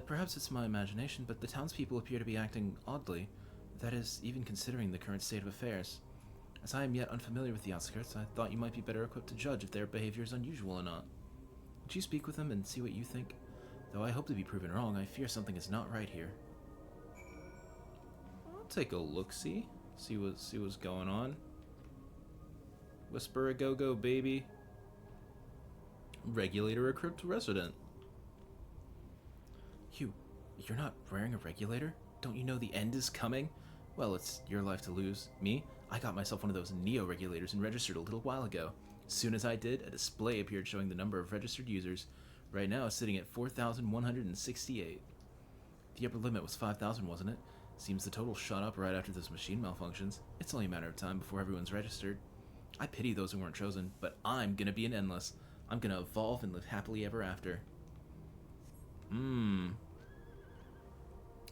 Perhaps it's my imagination, but the townspeople appear to be acting oddly. That is, even considering the current state of affairs. As I am yet unfamiliar with the outskirts, I thought you might be better equipped to judge if their behavior is unusual or not. Would you speak with them and see what you think? Though I hope to be proven wrong, I fear something is not right here. I'll take a look-see. See what's going on. Whisper a go-go, baby. Regulator equipped resident. You're not wearing a regulator? Don't you know the end is coming? Well, it's your life to lose. Me? I got myself one of those Neo-regulators and registered a little while ago. As soon as I did, a display appeared showing the number of registered users. Right now, it's sitting at 4,168. The upper limit was 5,000, wasn't it? Seems the total shot up right after this machine malfunctions. It's only a matter of time before everyone's registered. I pity those who weren't chosen, but I'm gonna be an endless. I'm gonna evolve and live happily ever after.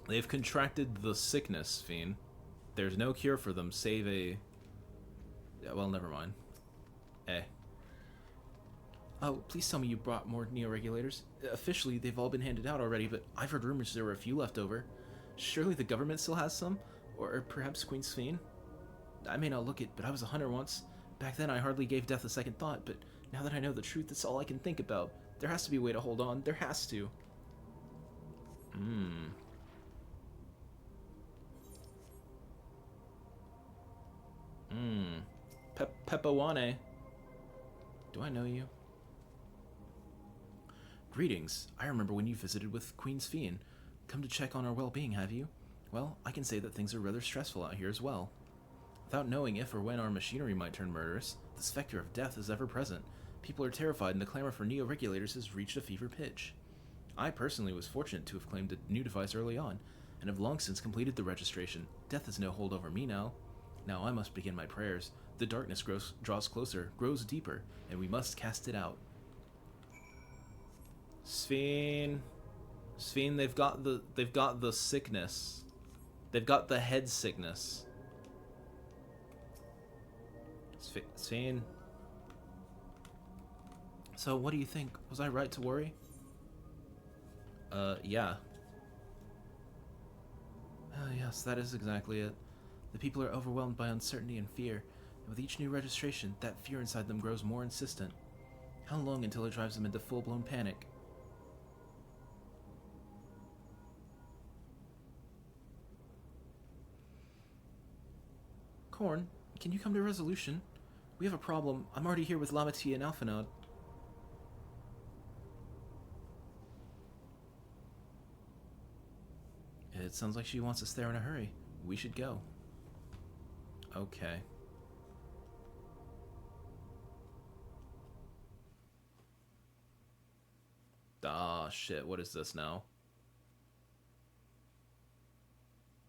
They've contracted the sickness, Fiend. There's no cure for them, save a... Yeah, well, never mind. Oh, please tell me you brought more Neo-regulators. Officially, they've all been handed out already, but I've heard rumors there were a few left over. Surely the government still has some? Or perhaps Queen Sphene? I may not look it, but I was a hunter once. Back then I hardly gave death a second thought, but now that I know the truth, that's all I can think about. There has to be a way to hold on. There has to. Pepawane. Do I know you? Greetings. I remember when you visited with Queen Sphene. Come to check on our well-being, have you? Well, I can say that things are rather stressful out here as well. Without knowing if or when our machinery might turn murderous, the specter of death is ever present. People are terrified and the clamor for Neo-regulators has reached a fever pitch. I personally was fortunate to have claimed a new device early on, and have long since completed the registration. Death has no hold over me now. Now I must begin my prayers. The darkness draws closer, grows deeper, and we must cast it out. Sphene, they've got the sickness. They've got the head sickness. Sphene. So what do you think? Was I right to worry? Yeah. Yes, that is exactly it. The people are overwhelmed by uncertainty and fear, and with each new registration, that fear inside them grows more insistent. How long until it drives them into full-blown panic? Korn, can you come to a resolution? We have a problem. I'm already here with Lamati and Alphanod. It sounds like she wants us there in a hurry. We should go. Okay. Ah, shit. What is this now?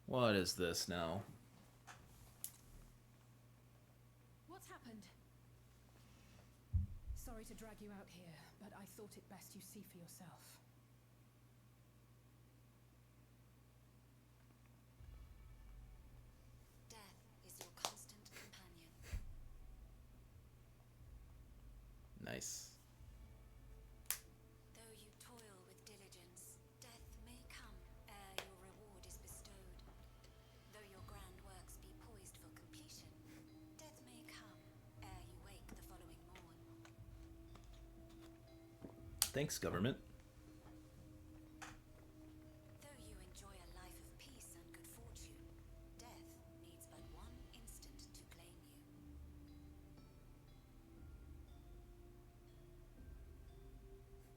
What is this now? What's happened? Sorry to drag you out here, but I thought it best you see for yourself. Death is your constant companion. Nice. Though you toil with diligence, death may come ere your reward is bestowed. Though your grand works be poised for completion, death may come ere you wake the following morn. Thanks, government. Though you enjoy a life of peace and good fortune, death needs but one instant to claim you.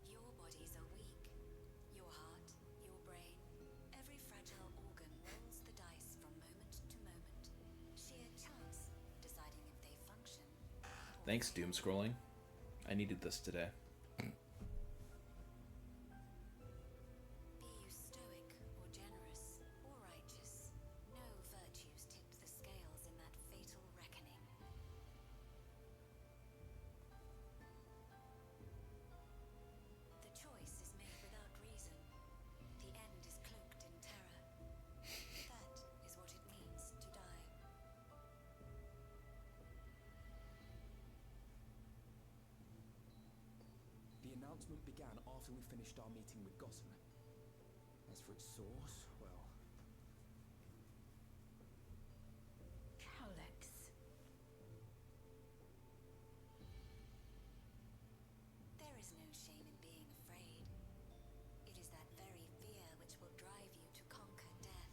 Your bodies are weak. Your heart, your brain, every fragile organ rolls the dice from moment to moment. Sheer chance deciding if they function. Thanks, doom scrolling. I needed this today. Be you stoic or generous or righteous, no virtues tipped the scales in that fatal reckoning. The choice is made without reason. The end is cloaked in terror. That is what it means to die. The announcement began after we finished our meeting with Gossamer. As for its source, well... Alex. There is no shame in being afraid. It is that very fear which will drive you to conquer death.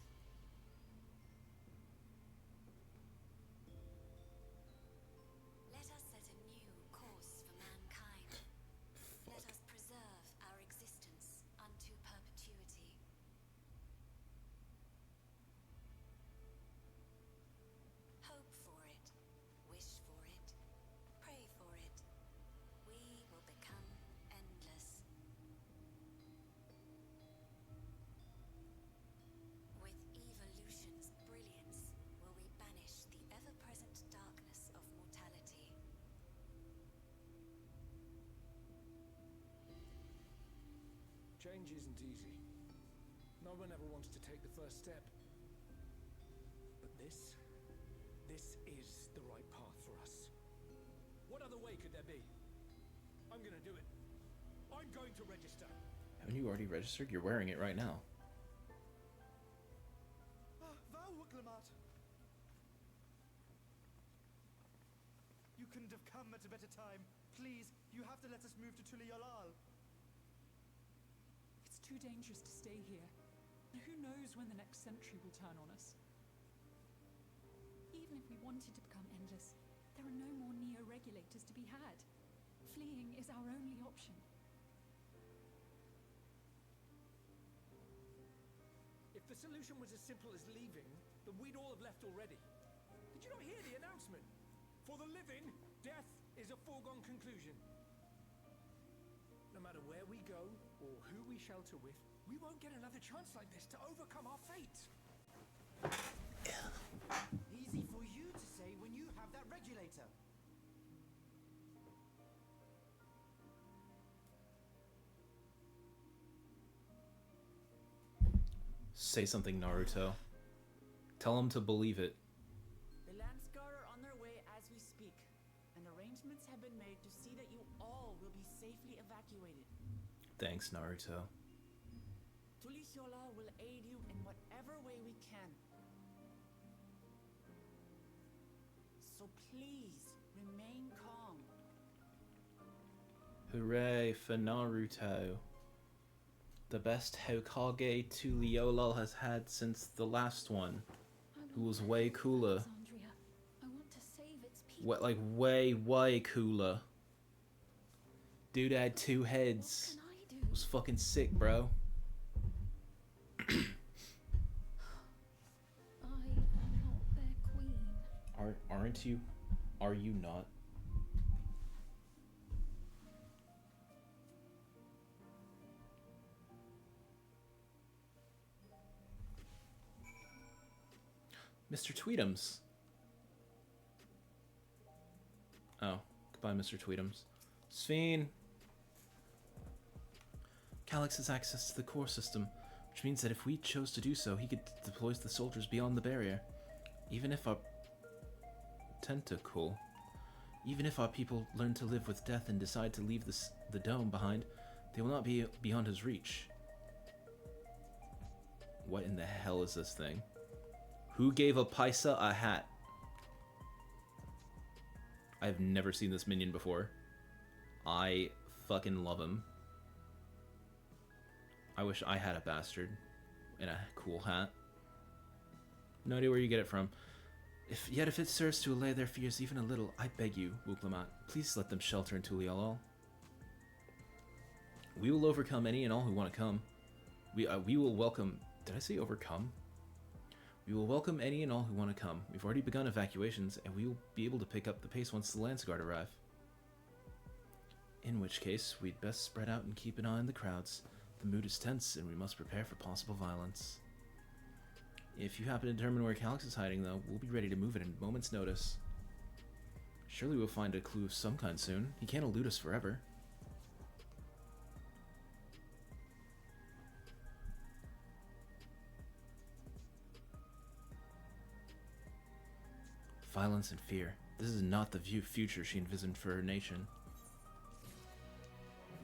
Change isn't easy. No one ever wants to take the first step. But this is the right path for us. What other way could there be? I'm gonna do it. I'm going to register. Haven't you already registered? You're wearing it right now. You couldn't have come at a better time. Please, you have to let us move to Tuliolal. It's too dangerous to stay here. Who knows when the next century will turn on us? Even if we wanted to become endless, there are no more neo-regulators to be had. Fleeing is our only option. If the solution was as simple as leaving, then we'd all have left already. Did you not hear the announcement? For the living, death is a foregone conclusion. No matter where we go, or who we shelter with, we won't get another chance like this to overcome our fate. Easy for you to say when you have that regulator. Say something, Naruto. Tell him to believe it. The Landscar are on their way as we speak, and arrangements have been made to see that you all will be safely evacuated. Thanks, Naruto. Tuliolal will aid you in whatever way we can. So please, remain calm. Hooray for Naruto. The best Hokage Tuliolal has had since the last one, who was way cooler. Alexandria. I want to save its people. What, like way cooler. Dude had 2 heads. What can I do? It was fucking sick, bro. I am not their queen. Aren't you? Are you not? Mr. Tweetums. Oh, goodbye, Mr. Tweetums. Sphene. Calyx has access to the core system, which means that if we chose to do so, he could deploy the soldiers beyond the barrier. Even if our people learn to live with death and decide to leave the dome behind, they will not be beyond his reach. What in the hell is this thing? Who gave a Paisa a hat? I've never seen this minion before. I fucking love him. I wish I had a bastard in a cool hat. No idea where you get it from. Yet if it serves to allay their fears even a little, I beg you, Wuklamat, please let them shelter in Tuliolal. We will overcome any and all who want to come. We will welcome... Did I say overcome? We will welcome any and all who want to come. We've already begun evacuations, and we will be able to pick up the pace once the Landsguard arrive. In which case, we'd best spread out and keep an eye on the crowds. The mood is tense, and we must prepare for possible violence. If you happen to determine where Calyx is hiding, though, we'll be ready to move at a moment's notice. Surely we'll find a clue of some kind soon. He can't elude us forever. Violence and fear. This is not the future she envisioned for her nation.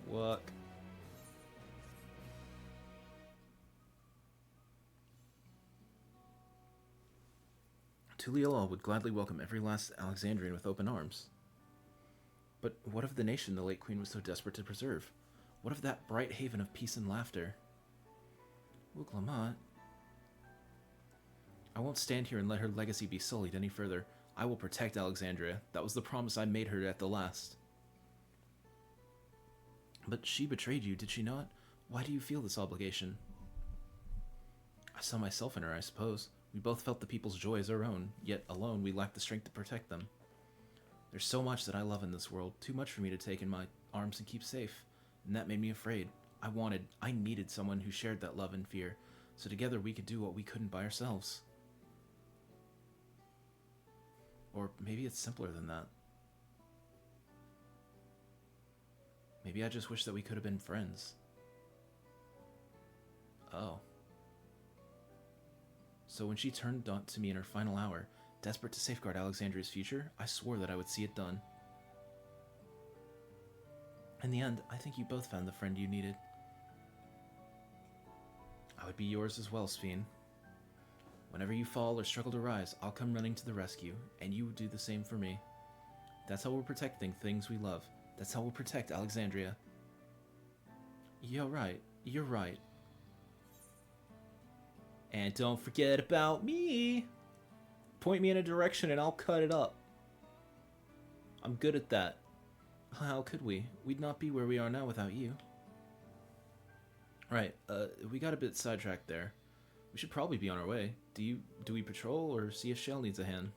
What? Tuliolal would gladly welcome every last Alexandrian with open arms. But what of the nation the late queen was so desperate to preserve? What of that bright haven of peace and laughter? Wuklamat. I won't stand here and let her legacy be sullied any further. I will protect Alexandria. That was the promise I made her at the last. But she betrayed you, did she not? Why do you feel this obligation? I saw myself in her, I suppose. We both felt the people's joy as our own, yet alone we lacked the strength to protect them. There's so much that I love in this world, too much for me to take in my arms and keep safe, and that made me afraid. I needed someone who shared that love and fear, so together we could do what we couldn't by ourselves. Or maybe it's simpler than that. Maybe I just wish that we could have been friends. Oh. So when she turned on to me in her final hour, desperate to safeguard Alexandria's future, I swore that I would see it done. In the end, I think you both found the friend you needed. I would be yours as well, Sphene. Whenever you fall or struggle to rise, I'll come running to the rescue, and you do the same for me. That's how we're protecting things we love. That's how we'll protect Alexandria. You're right. You're right. And don't forget about me. Point me in a direction and I'll cut it up. I'm good at that. How could we? We'd not be where we are now without you. Right, we got a bit sidetracked there. We should probably be on our way. Do we patrol or see if Shell needs a hand?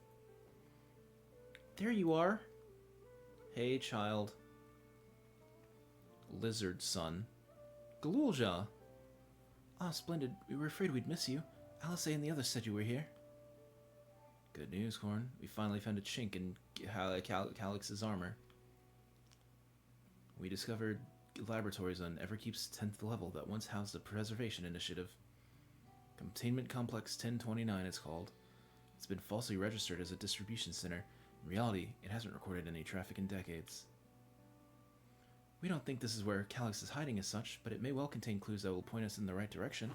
There you are. Hey, child. Lizard son. Galulja. Ah, splendid. We were afraid we'd miss you. Alice and the others said you were here. Good news, Corn. We finally found a chink in Calix's armor. We discovered laboratories on Everkeep's 10th level that once housed a preservation initiative. Containment Complex 1029 it's called. It's been falsely registered as a distribution center. In reality, it hasn't recorded any traffic in decades. We don't think this is where Calix is hiding as such, but it may well contain clues that will point us in the right direction.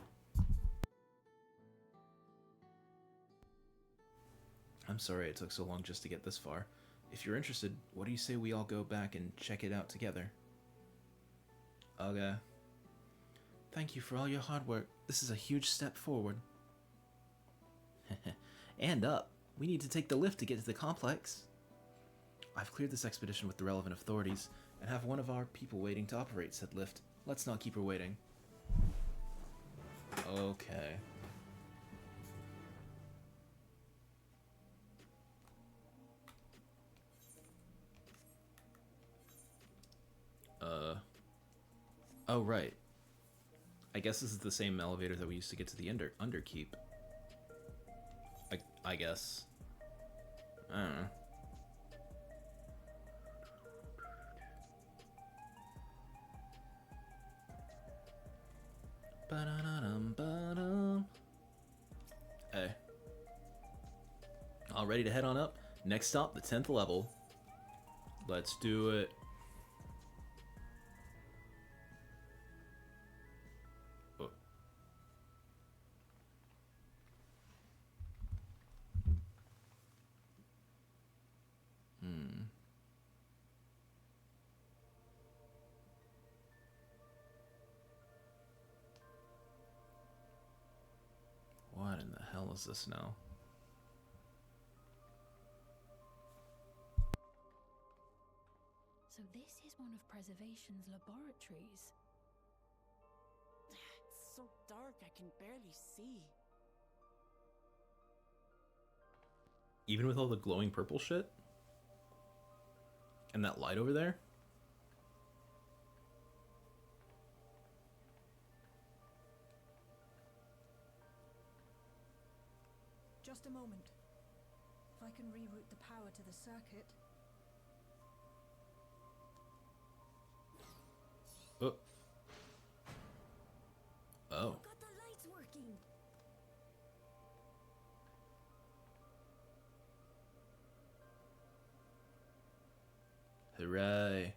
I'm sorry it took so long just to get this far. If you're interested, what do you say we all go back and check it out together? Okay. Thank you for all your hard work. This is a huge step forward. And up. We need to take the lift to get to the complex. I've cleared this expedition with the relevant authorities and have one of our people waiting to operate said lift. Let's not keep her waiting. Okay. Oh, right. I guess this is the same elevator that we used to get to the Underkeep. I guess. I don't know. Ba-da-da-dum-ba-dum. Hey. All ready to head on up? Next stop, the 10th level. Let's do it. Oh. What in the hell is this now? So this is one of Preservation's laboratories. It's so dark I can barely see. Even with all the glowing purple shit? And that light over there? Just a moment. If I can reroute the power to the circuit. Oh. Oh. Got the lights working. Hooray.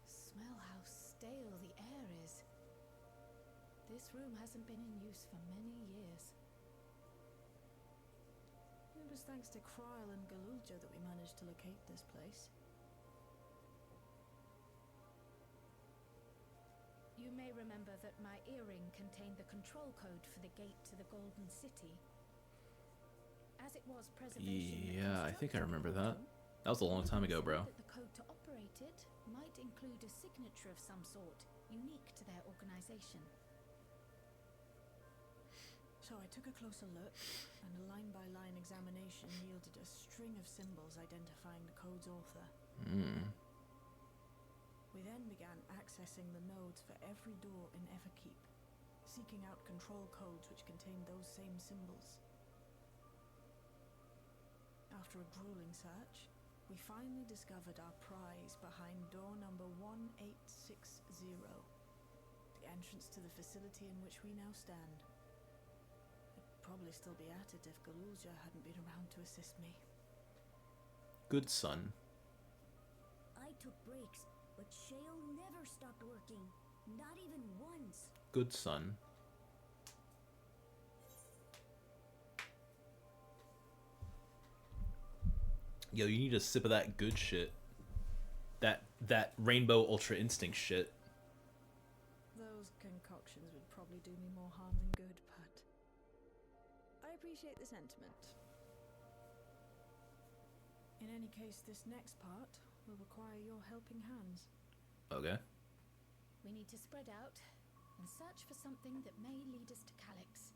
Smell how stale the air is. This room hasn't been in use for many years. It was thanks to Kryl and Galulja that we managed to locate this place. You may remember that my earring contained the control code for the gate to the Golden City. As it was preservation. Yeah, I think I remember that. That was a long time ago, bro. That the code to operate it might include a signature of some sort, unique to their organization. So I took a closer look, and a line-by-line examination yielded a string of symbols identifying the code's author. We then began accessing the nodes for every door in Everkeep, seeking out control codes which contained those same symbols. After a grueling search, We finally discovered our prize behind door number 1860, the entrance to the facility in which we now stand. I'd probably still be at it if Galulja hadn't been around to assist me. Good son. I took breaks, but Shale never stopped working. Not even once. Good son. Yo, you need a sip of that good shit. That Rainbow Ultra Instinct shit. Those concoctions would probably do me more harm than good, but I appreciate the sentiment. In any case, this next part will require your helping hands. Okay. We need to spread out and search for something that may lead us to Calyx.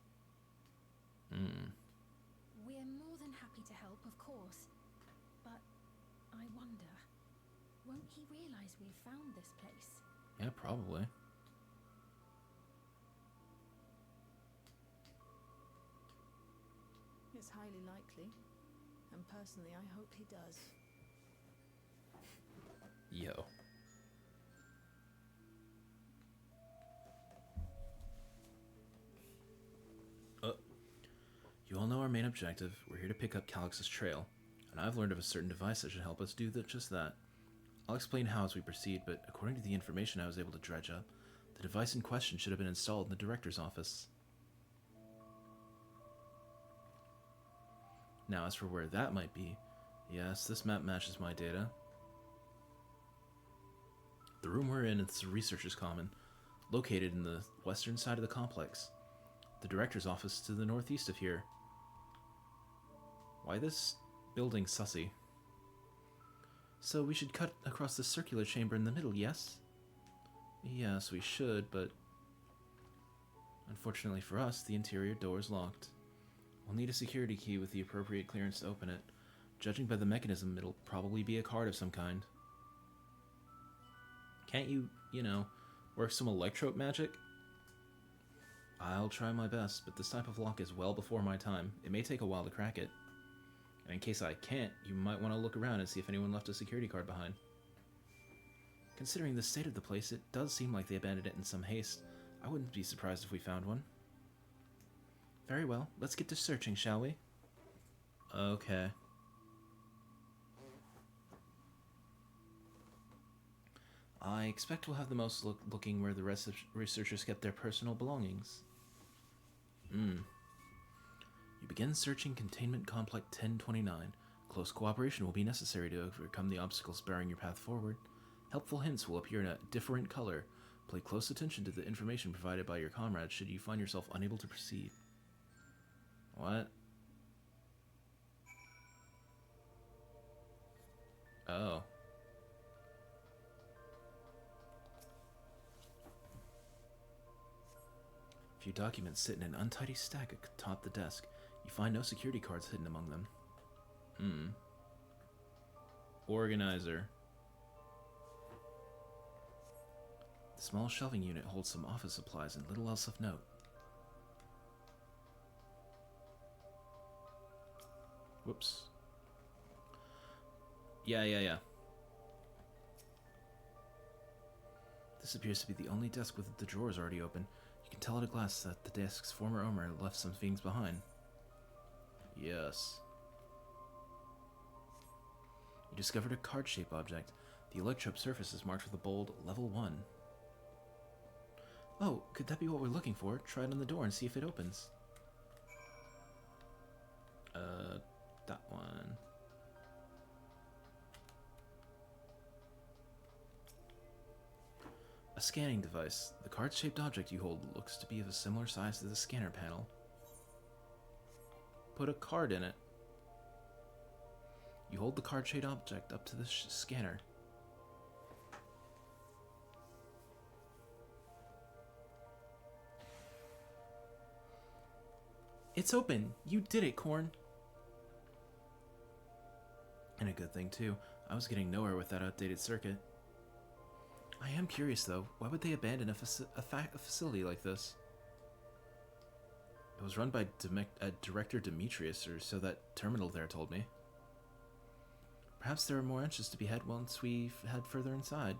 We're more than happy to help, of course. But I wonder, won't he realize we've found this place? Yeah, probably. It's highly likely, and personally I hope he does. Yo. You all know our main objective. We're here to pick up Calyx's trail, and I've learned of a certain device that should help us do just that. I'll explain how as we proceed, but according to the information I was able to dredge up, the device in question should have been installed in the director's office. Now, as for where that might be, yes, this map matches my data. The room we're in is the researcher's common, located in the western side of the complex. The director's office to the northeast of here. Why this building sussy? So we should cut across the circular chamber in the middle, yes? Yes, we should, but unfortunately for us, the interior door is locked. We'll need a security key with the appropriate clearance to open it. Judging by the mechanism, it'll probably be a card of some kind. Can't you, work some electrope magic? I'll try my best, but this type of lock is well before my time. It may take a while to crack it. And in case I can't, you might want to look around and see if anyone left a security card behind. Considering the state of the place, it does seem like they abandoned it in some haste. I wouldn't be surprised if we found one. Very well, let's get to searching, shall we? Okay. I expect we'll have the most looking where the rest of researchers kept their personal belongings. You begin searching Containment Complex 1029. Close cooperation will be necessary to overcome the obstacles barring your path forward. Helpful hints will appear in a different color. Pay close attention to the information provided by your comrades should you find yourself unable to proceed. What? Oh. A few documents sit in an untidy stack atop the desk. You find no security cards hidden among them. Organizer. The small shelving unit holds some office supplies and little else of note. Whoops. Yeah. This appears to be the only desk with the drawers already open. You can tell at a glance that the desk's former owner left some things behind. Yes. You discovered a card-shaped object. The electrope surface is marked with a bold Level 1. Oh, could that be what we're looking for? Try it on the door and see if it opens. That one. A scanning device. The card-shaped object you hold looks to be of a similar size to the scanner panel. Put a card in it. You hold the card-shaped object up to the scanner. It's open! You did it, Korn! And a good thing, too. I was getting nowhere with that outdated circuit. I am curious, though. Why would they abandon a facility like this? It was run by Director Demetrius, or so that terminal there told me. Perhaps there are more entries to be had once we head further inside.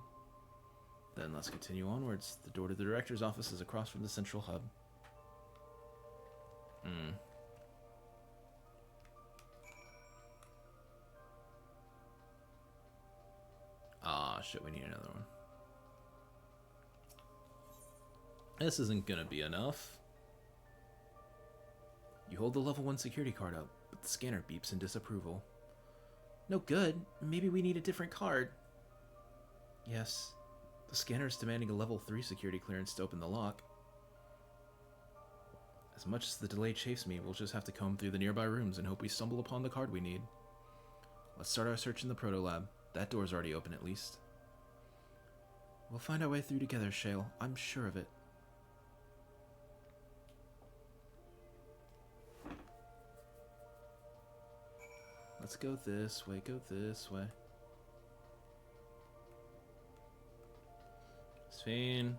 Then let's continue onwards. The door to the director's office is across from the central hub. Ah, shit, we need another one. This isn't gonna be enough. You hold the level 1 security card up, but the scanner beeps in disapproval. No good. Maybe we need a different card. Yes. The scanner is demanding a level 3 security clearance to open the lock. As much as the delay chafes me, we'll just have to comb through the nearby rooms and hope we stumble upon the card we need. Let's start our search in the proto lab. That door's already open at least. We'll find our way through together, Shale. I'm sure of it. Let's go this way, go this way. Sphene.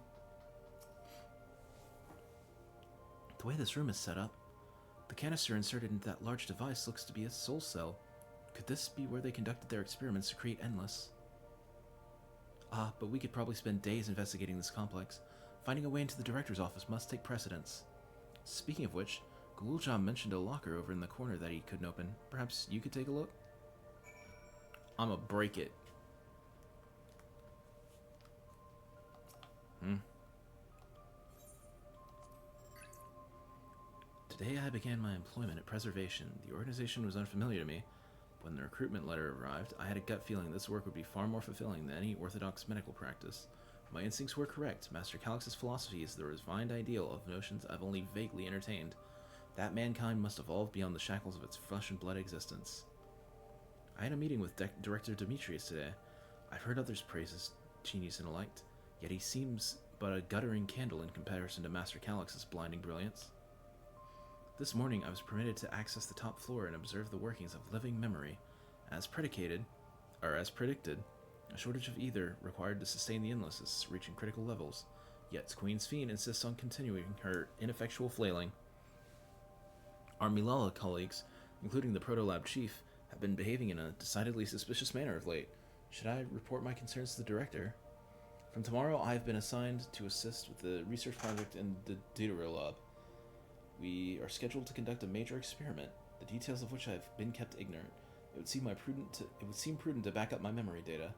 The way this room is set up, the canister inserted into that large device looks to be a soul cell. Could this be where they conducted their experiments to create Endless? Ah, but we could probably spend days investigating this complex. Finding a way into the director's office must take precedence. Speaking of which, Gul'jan mentioned a locker over in the corner that he couldn't open. Perhaps you could take a look? I'ma break it. Today I began my employment at Preservation. The organization was unfamiliar to me. When the recruitment letter arrived, I had a gut feeling this work would be far more fulfilling than any orthodox medical practice. My instincts were correct. Master Calix's philosophy is the refined ideal of notions I've only vaguely entertained. That mankind must evolve beyond the shackles of its flesh and blood existence. I had a meeting with Director Demetrius today. I've heard others praise his genius and intellect, yet he seems but a guttering candle in comparison to Master Calix's blinding brilliance. This morning I was permitted to access the top floor and observe the workings of living memory. As predicted, a shortage of either required to sustain the Endless is reaching critical levels, yet Queen Sphene insists on continuing her ineffectual flailing. Our Milala colleagues, including the Proto-Lab chief, have been behaving in a decidedly suspicious manner of late. Should I report my concerns to the director? From tomorrow, I have been assigned to assist with the research project in the dawntrail lab. We are scheduled to conduct a major experiment, the details of which I've been kept ignorant. It would seem prudent to back up my memory data.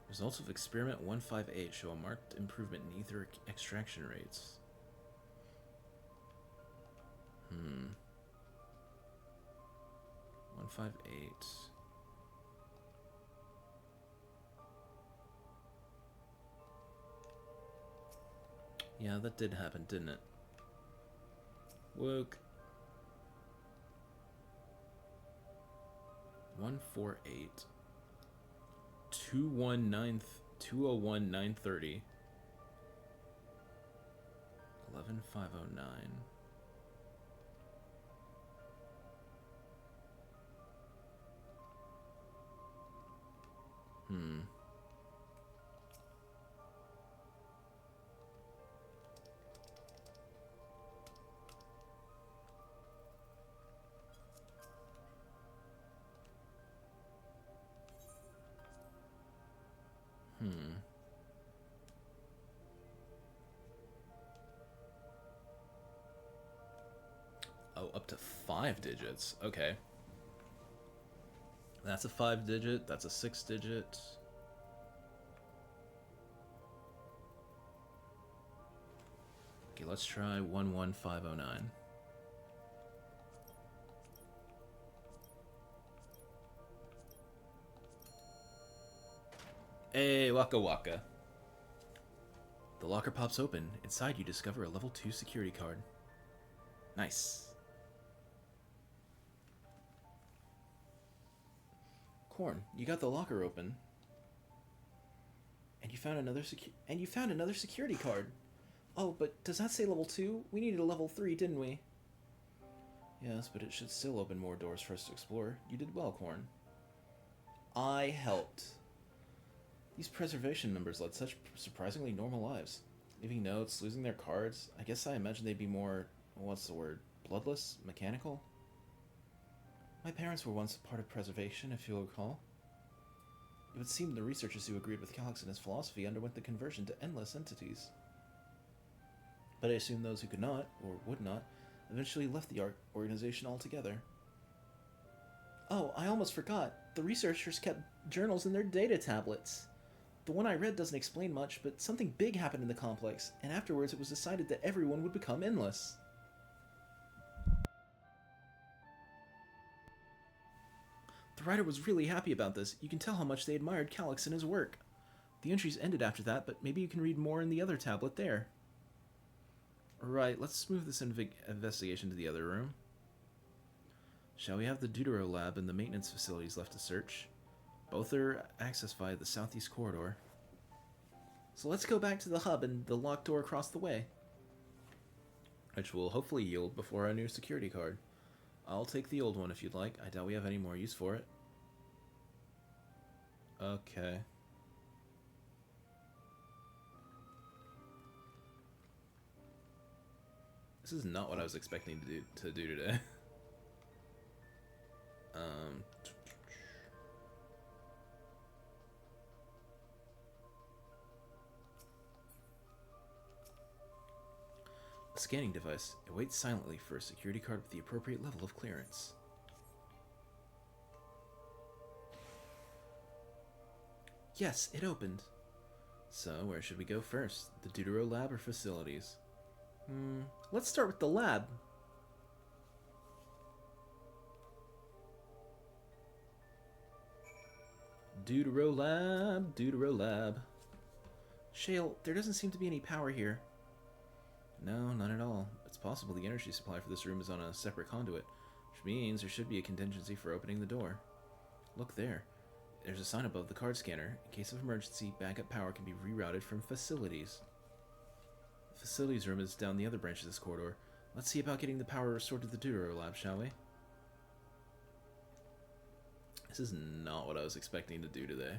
Results of experiment 158 show a marked improvement in ether extraction rates. 158. Yeah, that did happen, didn't it? Woke. 148. 201 930. 11509. Oh, up to 5 digits. Okay. That's a 5-digit. That's a 6-digit. Okay, let's try 11509. Hey, waka waka. The locker pops open. Inside you discover a level 2 security card. Nice. Corn, you got the locker open. And you found another security card. Oh, but does that say level 2? We needed a level 3, didn't we? Yes, but it should still open more doors for us to explore. You did well, Corn. I helped. These preservation members led such surprisingly normal lives. Leaving notes, losing their cards. I guess I imagine they'd be more, what's the word, bloodless? Mechanical? My parents were once a part of preservation, if you'll recall. It would seem the researchers who agreed with Calyx and his philosophy underwent the conversion to endless entities. But I assume those who could not, or would not, eventually left the organization altogether. Oh, I almost forgot. The researchers kept journals in their data tablets. The one I read doesn't explain much, but something big happened in the complex, and afterwards it was decided that everyone would become endless. The writer was really happy about this. You can tell how much they admired Calyx and his work. The entries ended after that, but maybe you can read more in the other tablet there. Right, let's move this investigation to the other room. Shall we have the Deutero lab and the maintenance facilities left to search? Both are accessed via the southeast corridor. So let's go back to the hub and the locked door across the way, which will hopefully yield before our new security card. I'll take the old one if you'd like. I doubt we have any more use for it. Okay. This is not what I was expecting to do today. A scanning device. It waits silently for a security card with the appropriate level of clearance. Yes, it opened. So, where should we go first? The Deutero lab or facilities? Let's start with the lab. Deutero lab, Deutero lab. Shale, there doesn't seem to be any power here. No, none at all. It's possible the energy supply for this room is on a separate conduit, which means there should be a contingency for opening the door. Look there. There's a sign above the card scanner. In case of emergency, backup power can be rerouted from facilities. The facilities room is down the other branch of this corridor. Let's see about getting the power restored to the Deutero lab, shall we? This is not what I was expecting to do today.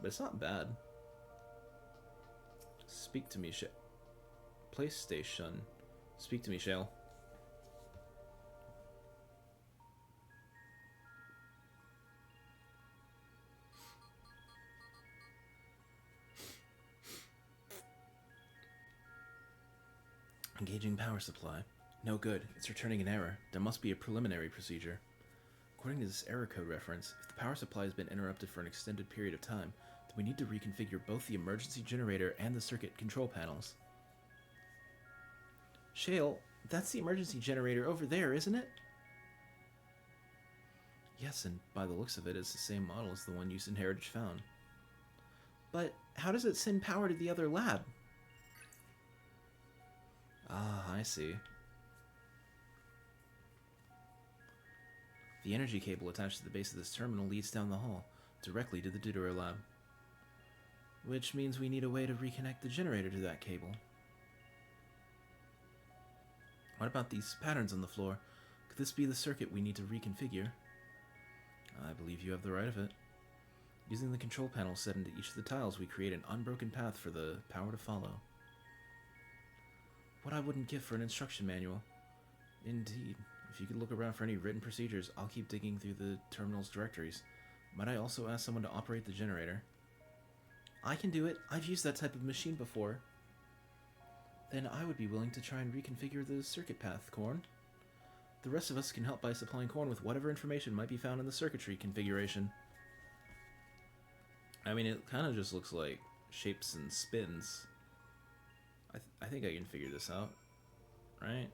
But it's not bad. Speak to me, PlayStation. Speak to me, Shale. Engaging power supply. No good. It's returning an error. There must be a preliminary procedure. According to this error code reference, if the power supply has been interrupted for an extended period of time, then we need to reconfigure both the emergency generator and the circuit control panels. Shale, that's the emergency generator over there, isn't it? Yes, and by the looks of it, it's the same model as the one used in Heritage Found. But how does it send power to the other lab? Ah, I see. The energy cable attached to the base of this terminal leads down the hall, directly to the Deutero lab. Which means we need a way to reconnect the generator to that cable. What about these patterns on the floor? Could this be the circuit we need to reconfigure? I believe you have the right of it. Using the control panel set into each of the tiles, we create an unbroken path for the power to follow. What I wouldn't give for an instruction manual. Indeed. If you could look around for any written procedures, I'll keep digging through the terminal's directories. Might I also ask someone to operate the generator? I can do it. I've used that type of machine before. Then I would be willing to try and reconfigure the circuit path, Corn. The rest of us can help by supplying Corn with whatever information might be found in the circuitry configuration. I mean, it kind of just looks like shapes and spins. I think I can figure this out, right?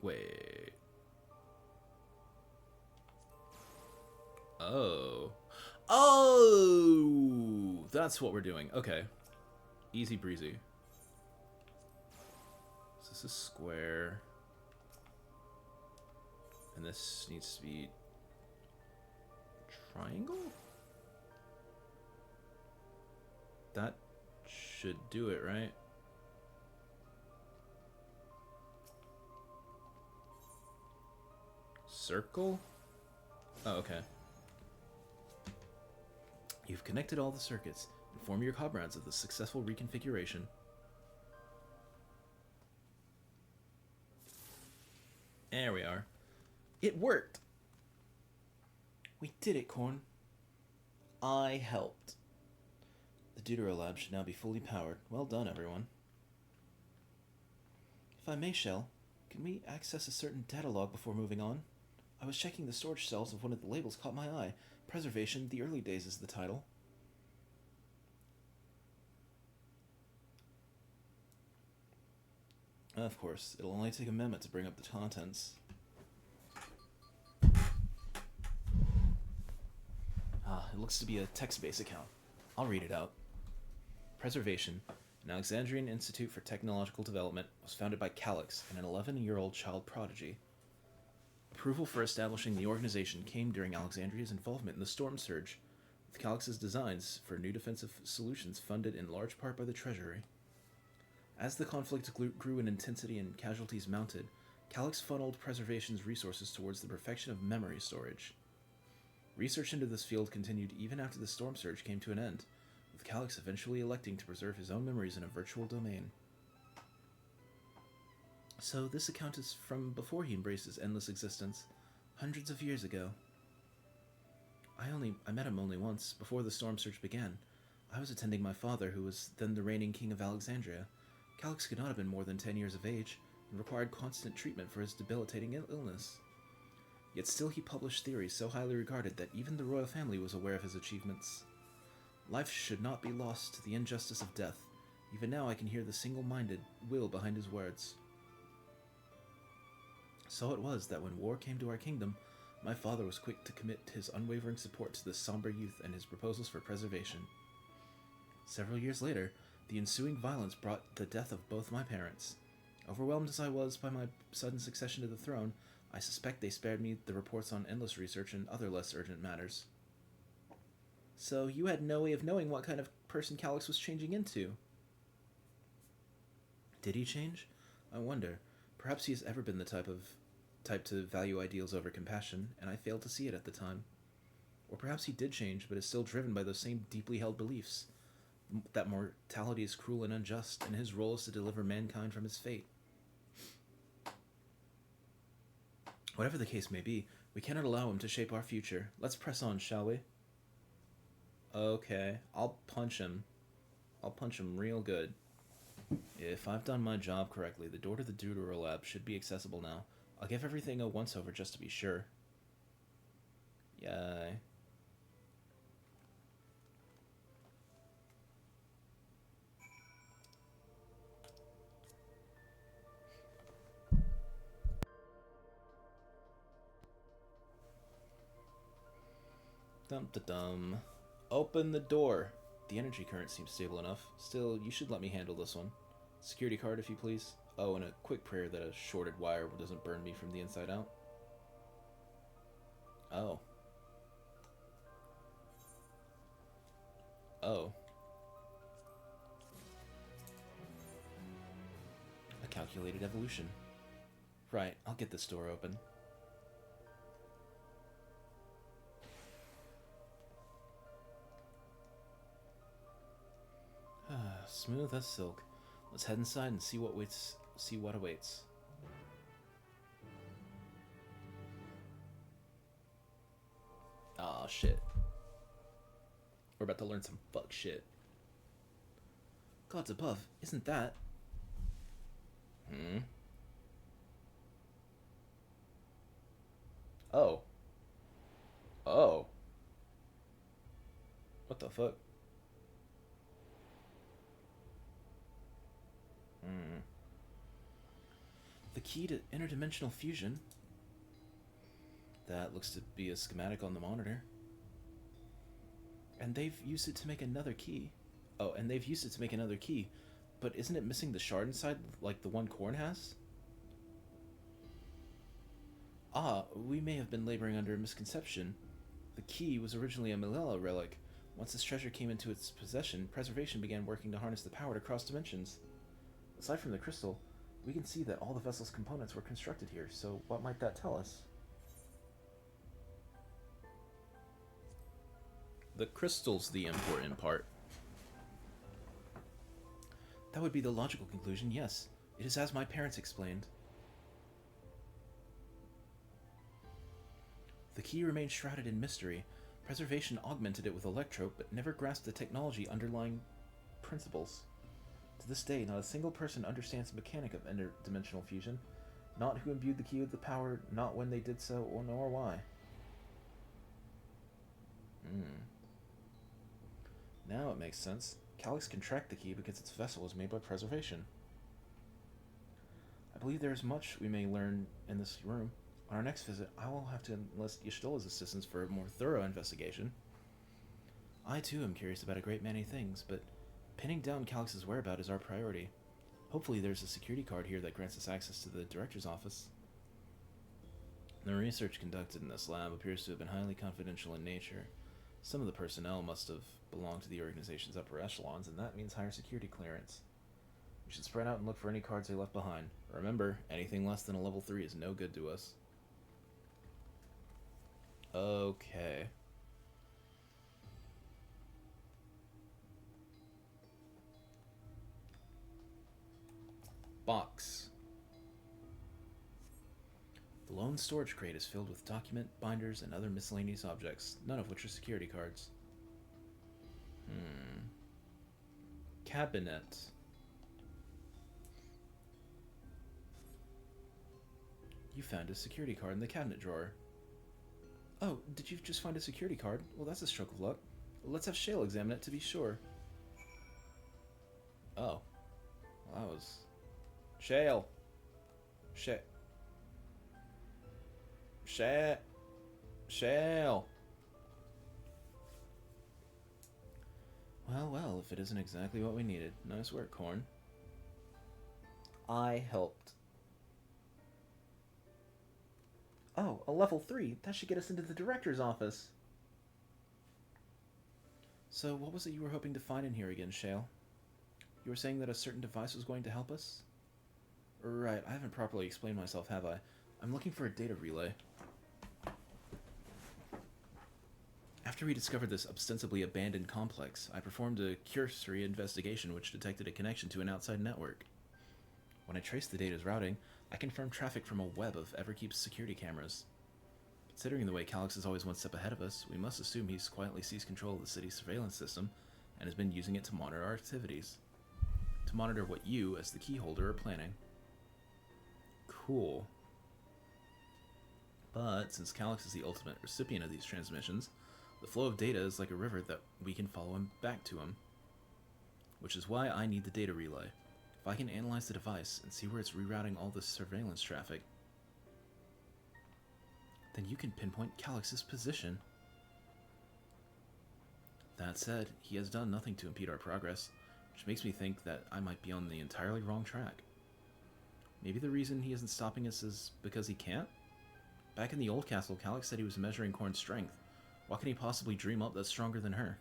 Wait. Oh. Oh! That's what we're doing. Okay. Easy breezy. So this is square. And this needs to be triangle? That should do it, right? Circle? Oh, okay. You've connected all the circuits. Inform your comrades of the successful reconfiguration. There we are. It worked! We did it, Korn. I helped. The Deutero lab should now be fully powered. Well done, everyone. If I may, Shell, can we access a certain data log before moving on? I was checking the storage cells of one of the labels caught my eye. Preservation, the early days is the title. Of course, it'll only take a minute to bring up the contents. It looks to be a text-based account. I'll read it out. Preservation, an Alexandrian Institute for Technological Development, was founded by Calix, an 11-year-old child prodigy. Approval for establishing the organization came during Alexandria's involvement in the Storm Surge, with Calix's designs for new defensive solutions funded in large part by the Treasury. As the conflict grew in intensity and casualties mounted, Calix funneled Preservation's resources towards the perfection of memory storage. Research into this field continued even after the Storm Surge came to an end, with Calix eventually electing to preserve his own memories in a virtual domain. So this account is from before he embraced his endless existence, hundreds of years ago. I met him only once, before the Storm Surge began. I was attending my father, who was then the reigning king of Alexandria. Calix could not have been more than 10 years of age, and required constant treatment for his debilitating illness. Yet still he published theories so highly regarded that even the royal family was aware of his achievements. Life should not be lost to the injustice of death. Even now I can hear the single-minded will behind his words. So it was that when war came to our kingdom, my father was quick to commit his unwavering support to this somber youth and his proposals for preservation. Several years later, the ensuing violence brought the death of both my parents. Overwhelmed as I was by my sudden succession to the throne, I suspect they spared me the reports on endless research and other less urgent matters. So you had no way of knowing what kind of person Calix was changing into? Did he change? I wonder. Perhaps he has ever been the type to value ideals over compassion, and I failed to see it at the time. Or perhaps he did change, but is still driven by those same deeply held beliefs, that mortality is cruel and unjust, and his role is to deliver mankind from his fate. Whatever the case may be, we cannot allow him to shape our future. Let's press on, shall we? Okay, I'll punch him. I'll punch him real good. If I've done my job correctly, the door to the Deutero lab should be accessible now. I'll give everything a once-over just to be sure. Yay. Dum-da-dum. Open the door. The energy current seems stable enough. Still, you should let me handle this one. Security card, if you please. Oh, and a quick prayer that a shorted wire doesn't burn me from the inside out. Oh. Oh. A calculated evolution. Right, I'll get this door open. Smooth as silk. Let's head inside and see what awaits. Aw, shit. We're about to learn some fuck shit. Gods above, isn't that? Oh. Oh. What the fuck? The key to interdimensional fusion. That looks to be a schematic on the monitor. And they've used it to make another key. Oh, and they've used it to make another key. But isn't it missing the shard inside like the one Korn has? Ah, we may have been laboring under a misconception. The key was originally a Malella relic. Once this treasure came into its possession, preservation began working to harness the power to cross dimensions. Aside from the crystal, we can see that all the vessel's components were constructed here, so what might that tell us? The crystal's the important part. That would be the logical conclusion, yes. It is as my parents explained. The key remained shrouded in mystery. Preservation augmented it with electrope, but never grasped the technology underlying principles. To this day, not a single person understands the mechanic of interdimensional fusion. Not who imbued the key with the power, not when they did so, or nor why. Now it makes sense. Calyx can track the key because its vessel was made by preservation. I believe there is much we may learn in this room. On our next visit, I will have to enlist Y'shtola's assistance for a more thorough investigation. I too am curious about a great many things, but pinning down Calyx's whereabouts is our priority. Hopefully there's a security card here that grants us access to the director's office. The research conducted in this lab appears to have been highly confidential in nature. Some of the personnel must have belonged to the organization's upper echelons, and that means higher security clearance. We should spread out and look for any cards they left behind. Remember, anything less than a level 3 is no good to us. Okay. Box. The lone storage crate is filled with document, binders, and other miscellaneous objects, none of which are security cards. Cabinet. You found a security card in the cabinet drawer. Oh, did you just find a security card? Well, that's a stroke of luck. Let's have Shale examine it to be sure. Oh. Well, that was... Shale! Shale! Well, if it isn't exactly what we needed. Nice work, Korn. I helped. Oh, a level 3. That should get us into the director's office. So, what was it you were hoping to find in here again, Shale? You were saying that a certain device was going to help us? Right, I haven't properly explained myself, have I? I'm looking for a data relay. After we discovered this ostensibly abandoned complex, I performed a cursory investigation which detected a connection to an outside network. When I traced the data's routing, I confirmed traffic from a web of Everkeep's security cameras. Considering the way Calyx is always one step ahead of us, we must assume he's quietly seized control of the city's surveillance system and has been using it to monitor our activities. To monitor what you, as the key holder, are planning. Cool. But, since Calyx is the ultimate recipient of these transmissions, the flow of data is like a river that we can follow him back to him. Which is why I need the data relay. If I can analyze the device and see where it's rerouting all this surveillance traffic, then you can pinpoint Calyx's position. That said, he has done nothing to impede our progress, which makes me think that I might be on the entirely wrong track. Maybe the reason he isn't stopping us is because he can't? Back in the old castle, Calyx said he was measuring Korn's strength. What can he possibly dream up that's stronger than her?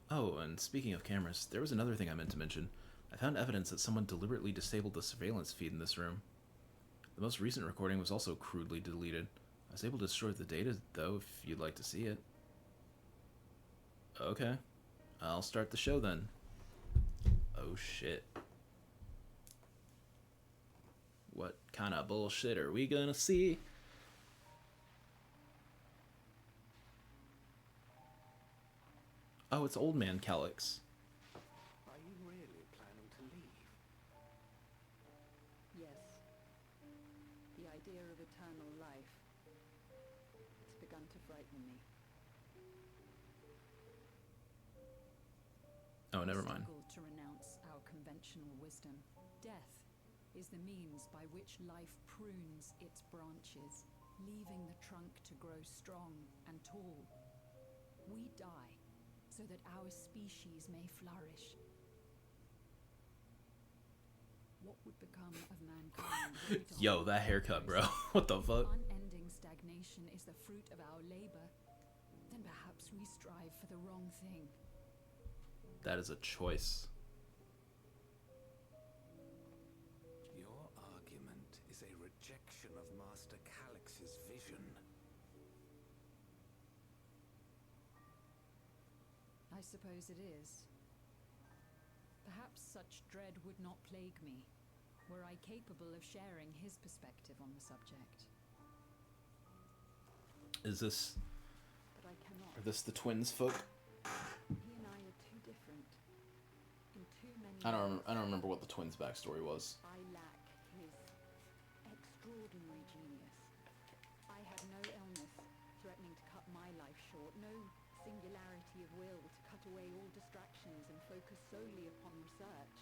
Oh, and speaking of cameras, there was another thing I meant to mention. I found evidence that someone deliberately disabled the surveillance feed in this room. The most recent recording was also crudely deleted. I was able to destroy the data, though, if you'd like to see it. Okay. I'll start the show then. Oh shit. What kind of bullshit are we gonna see? Oh, it's Old Man Calyx. Are you really planning to leave? Yes. The idea of eternal life. It's begun to frighten me. Oh, never mind. Struggle to renounce our conventional wisdom. Death is the means by which life prunes its branches, leaving the trunk to grow strong and tall. We die so that our species may flourish. what would become of mankind? were we to Yo, hold that haircut, bro. this? What the fuck? Unending stagnation is the fruit of our labor. Then perhaps we strive for the wrong thing. That is a choice. Your argument is a rejection of Master Calix's vision. I suppose it is. Perhaps such dread would not plague me, were I capable of sharing his perspective on the subject. Is this... But I cannot. Are this the twins, folk? He and I are too different. In too many I don't ways. remember what the twins' backstory was. I lack his extraordinary genius. I have no illness threatening to cut my life short, no singularity of will to cut away all distractions and focus solely upon research.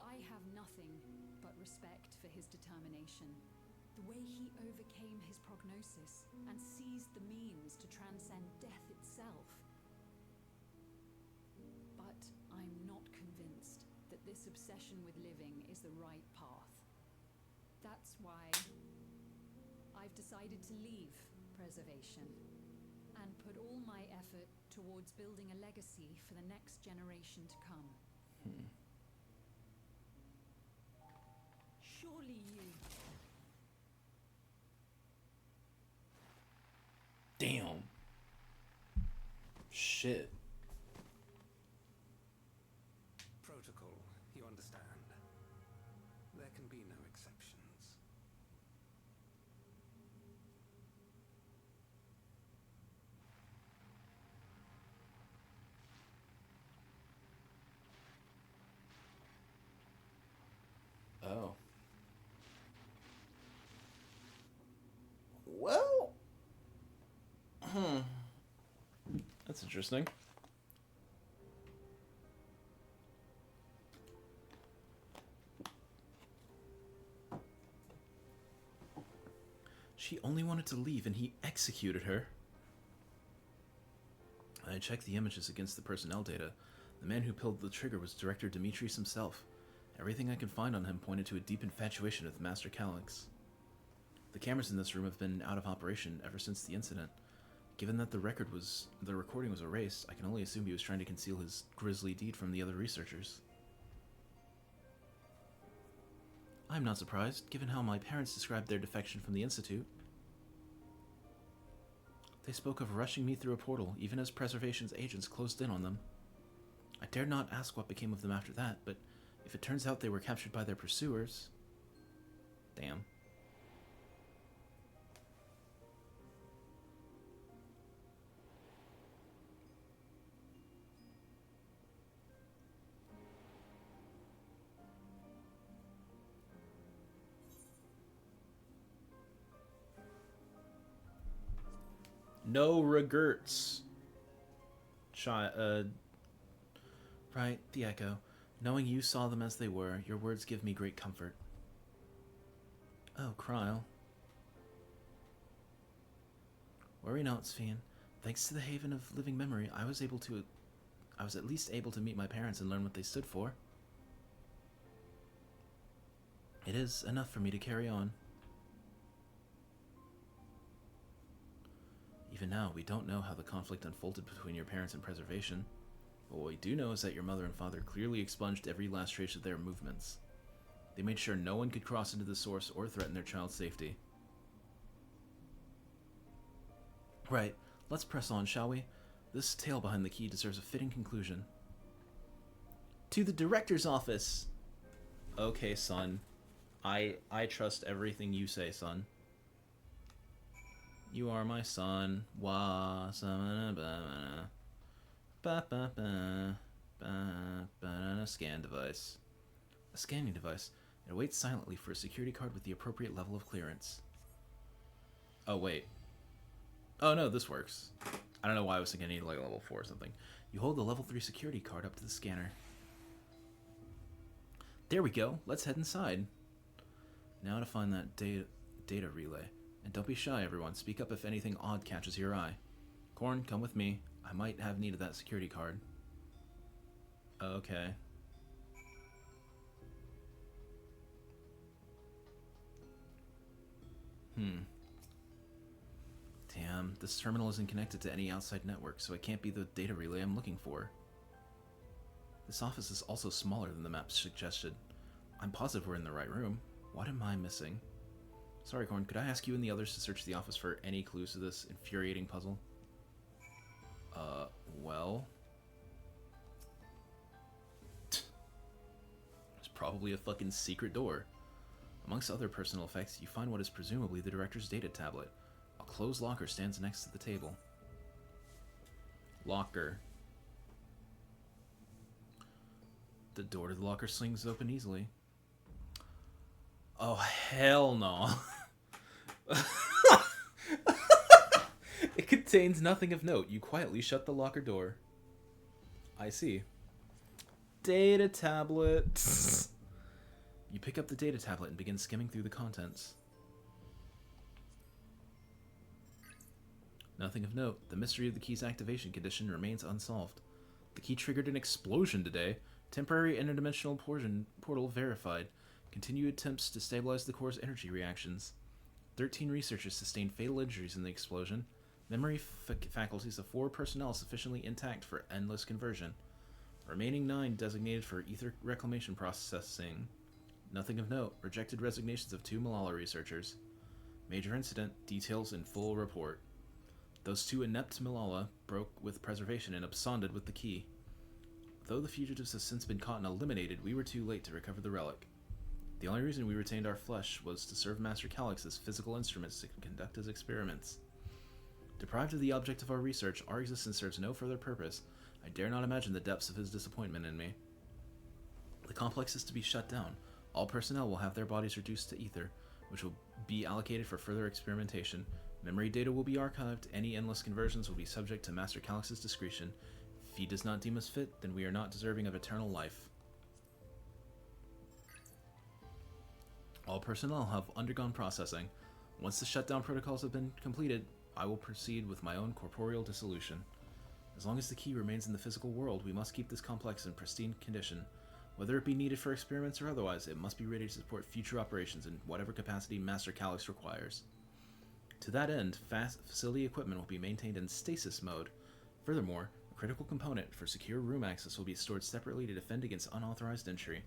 I have nothing but respect for his determination. The way he overcame his prognosis and seized the means to transcend death itself. But I'm not convinced that this obsession with living is the right path. That's why I've decided to leave preservation and put all my effort towards building a legacy for the next generation to come. Surely you... Damn. Shit. Protocol, you understand. There can be no exceptions. Oh. Well. That's interesting. She only wanted to leave and he executed her. I checked the images against the personnel data. The man who pulled the trigger was Director Demetrius himself. Everything I could find on him pointed to a deep infatuation with Master Calix. The cameras in this room have been out of operation ever since the incident. Given that the recording was erased, I can only assume he was trying to conceal his grisly deed from the other researchers. I'm not surprised, given how my parents described their defection from the Institute. They spoke of rushing me through a portal, even as Preservation's agents closed in on them. I dared not ask what became of them after that, but if it turns out they were captured by their pursuers... Damn. No regrets. Right, the Echo. Knowing you saw them as they were, your words give me great comfort. Oh, Cryle. Worry not, Sphene. Thanks to the Haven of Living Memory, I was at least able to meet my parents and learn what they stood for. It is enough for me to carry on. Even now, we don't know how the conflict unfolded between your parents and Preservation. But what we do know is that your mother and father clearly expunged every last trace of their movements. They made sure no one could cross into the source or threaten their child's safety. Right, let's press on, shall we? This tale behind the key deserves a fitting conclusion. To the director's office! Okay, son. I trust everything you say, son. You are my son. Wah, scan device. A scanning device. It waits silently for a security card with the appropriate level of clearance. Oh, wait. Oh, no, this works. I don't know why I was thinking I needed like a level 4 or something. You hold the level 3 security card up to the scanner. There we go. Let's head inside. Now to find that data relay. And don't be shy, everyone. Speak up if anything odd catches your eye. Korn, come with me. I might have need of that security card. Okay. Damn, this terminal isn't connected to any outside network, so it can't be the data relay I'm looking for. This office is also smaller than the map suggested. I'm positive we're in the right room. What am I missing? Sorry, Korn, could I ask you and the others to search the office for any clues to this infuriating puzzle? Well... There's probably a fucking secret door. Amongst other personal effects, you find what is presumably the director's data tablet. A closed locker stands next to the table. Locker. The door to the locker slings open easily. Oh, hell no. It contains nothing of note. You quietly shut the locker door. I see. Data tablet. You pick up the data tablet and begin skimming through the contents. Nothing of note. The mystery of the key's activation condition remains unsolved. The key triggered an explosion today. Temporary interdimensional portal verified. Continued attempts to stabilize the core's energy reactions. 13 researchers sustained fatal injuries in the explosion. Memory faculties of 4 personnel sufficiently intact for endless conversion. Remaining 9 designated for ether reclamation processing. Nothing of note. Rejected resignations of 2 Malala researchers. Major incident. Details in full report. Those 2 inept Malala broke with preservation and absconded with the key. Though the fugitives have since been caught and eliminated, we were too late to recover the relic. The only reason we retained our flesh was to serve Master Calyx as physical instruments to conduct his experiments. Deprived of the object of our research, our existence serves no further purpose. I dare not imagine the depths of his disappointment in me. The complex is to be shut down. All personnel will have their bodies reduced to ether, which will be allocated for further experimentation. Memory data will be archived. Any endless conversions will be subject to Master Calyx's discretion. If he does not deem us fit, then we are not deserving of eternal life. All personnel have undergone processing. Once the shutdown protocols have been completed, I will proceed with my own corporeal dissolution. As long as the key remains in the physical world, we must keep this complex in pristine condition. Whether it be needed for experiments or otherwise, it must be ready to support future operations in whatever capacity Master Calyx requires. To that end, facility equipment will be maintained in stasis mode. Furthermore, a critical component for secure room access will be stored separately to defend against unauthorized entry.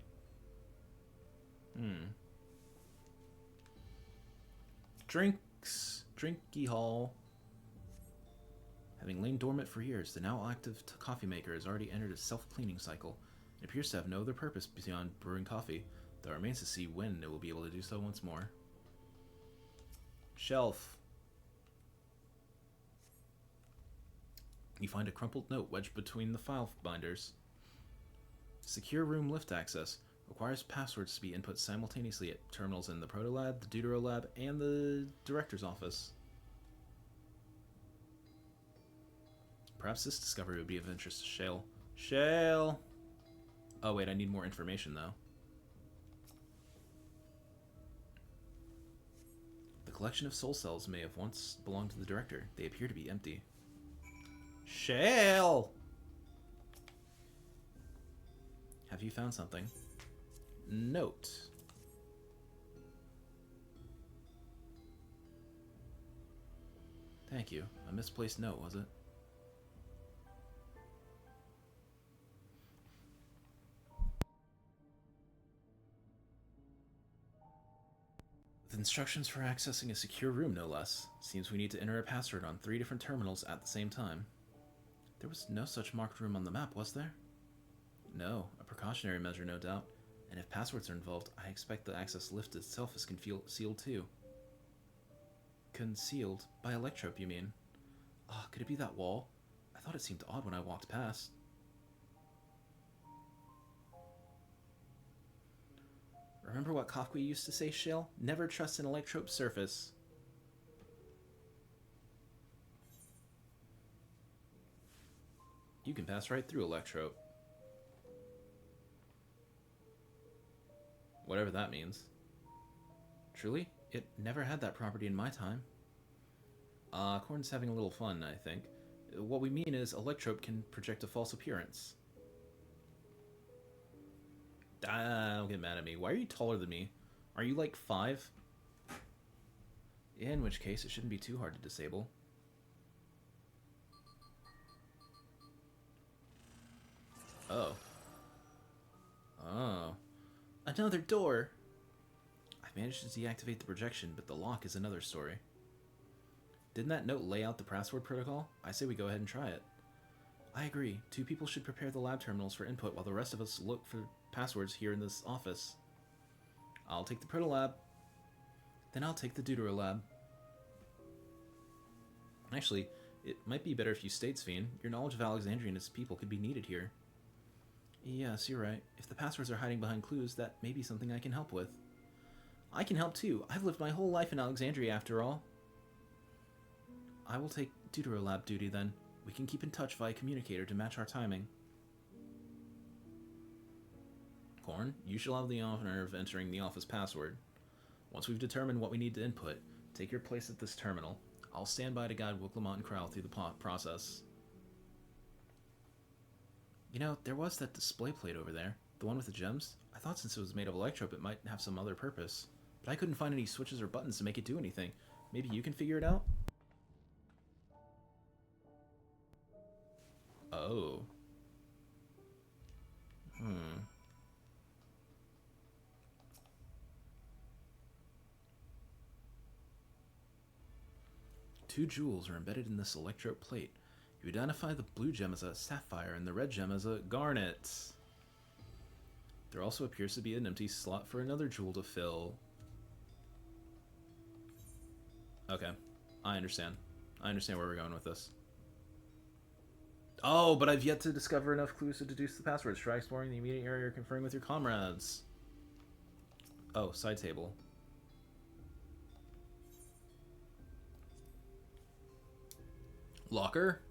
Drinks. Drinky hall. Having lain dormant for years, the now active coffee maker has already entered a self-cleaning cycle. It appears to have no other purpose beyond brewing coffee, though it remains to see when it will be able to do so once more. Shelf. You find a crumpled note wedged between the file binders. Secure room lift access. Requires passwords to be input simultaneously at terminals in the Protolab, the Deuterolab, and the Director's office. Perhaps this discovery would be of interest to Shale. Shale! Oh wait, I need more information though. The collection of soul cells may have once belonged to the Director. They appear to be empty. Shale! Have you found something? Note. Thank you. A misplaced note, was it? With instructions for accessing a secure room, no less. Seems we need to enter a password on 3 different terminals at the same time. There was no such marked room on the map, was there? No, a precautionary measure, no doubt. And if passwords are involved, I expect the access lift itself is sealed too. Concealed? By electrope, you mean? Ah, could it be that wall? I thought it seemed odd when I walked past. Remember what Kafka used to say, Shale? Never trust an electrope surface. You can pass right through electrope. Whatever that means. Truly? It never had that property in my time. Korn's having a little fun, I think. what we mean is Electrope can project a false appearance. Don't get mad at me. Why are you taller than me? Are you like 5? In which case, it shouldn't be too hard to disable. Oh. Oh. Another door! I managed to deactivate the projection, but the lock is another story. Didn't that note lay out the password protocol? I say we go ahead and try it. I agree. 2 people should prepare the lab terminals for input while the rest of us look for passwords here in this office. I'll take the proto lab. Then I'll take the deutero lab. Actually, it might be better if you stayed, Sphene. Your knowledge of Alexandria and its people could be needed here. Yes, you're right. If the passwords are hiding behind clues, that may be something I can help with. I can help too. I've lived my whole life in Alexandria after all. I will take deutero lab duty then. We can keep in touch via communicator to match our timing. Korn, you shall have the honor of entering the office password. Once we've determined what we need to input, take your place at this terminal. I'll stand by to guide Wiclamont and Krell through the process. You know, there was that display plate over there. The one with the gems. I thought since it was made of Electrope it might have some other purpose. But I couldn't find any switches or buttons to make it do anything. Maybe you can figure it out? Oh. Hmm. Two jewels are embedded in this Electrope plate. You identify the blue gem as a sapphire and the red gem as a garnet. There also appears to be an empty slot for another jewel to fill. Okay, I understand. I understand where we're going with this. Oh, but I've yet to discover enough clues to deduce the passwords. Try exploring the immediate area or conferring with your comrades. Oh, side table. Locker?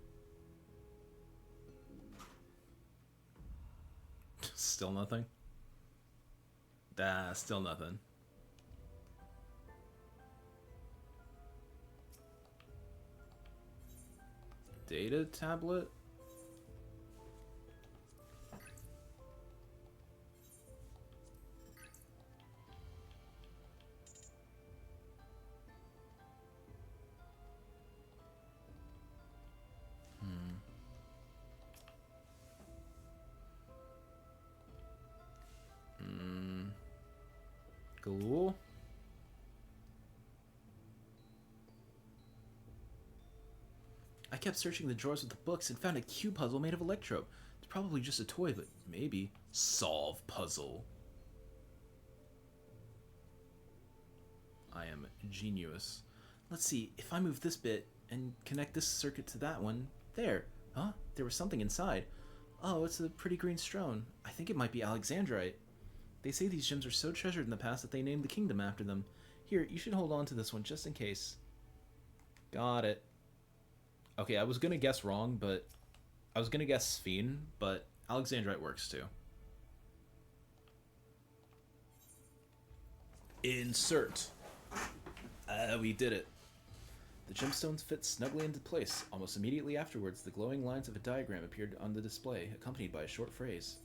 Still nothing? Still nothing. Data tablet? Cool. I kept searching the drawers with the books and found a cube puzzle made of Electrope. It's probably just a toy, but maybe. Solve puzzle. I am genius. Let's see, if I move this bit and connect this circuit to that one, there. Huh? There was something inside. Oh, it's a pretty green stone. I think it might be Alexandrite. They say these gems are so treasured in the past that they named the kingdom after them. Here, you should hold on to this one just in case. Got it. Okay, I was gonna guess wrong, but... I was gonna guess Sphene, but Alexandrite works too. Insert. We did it. The gemstones fit snugly into place. Almost immediately afterwards, the glowing lines of a diagram appeared on the display, accompanied by a short phrase.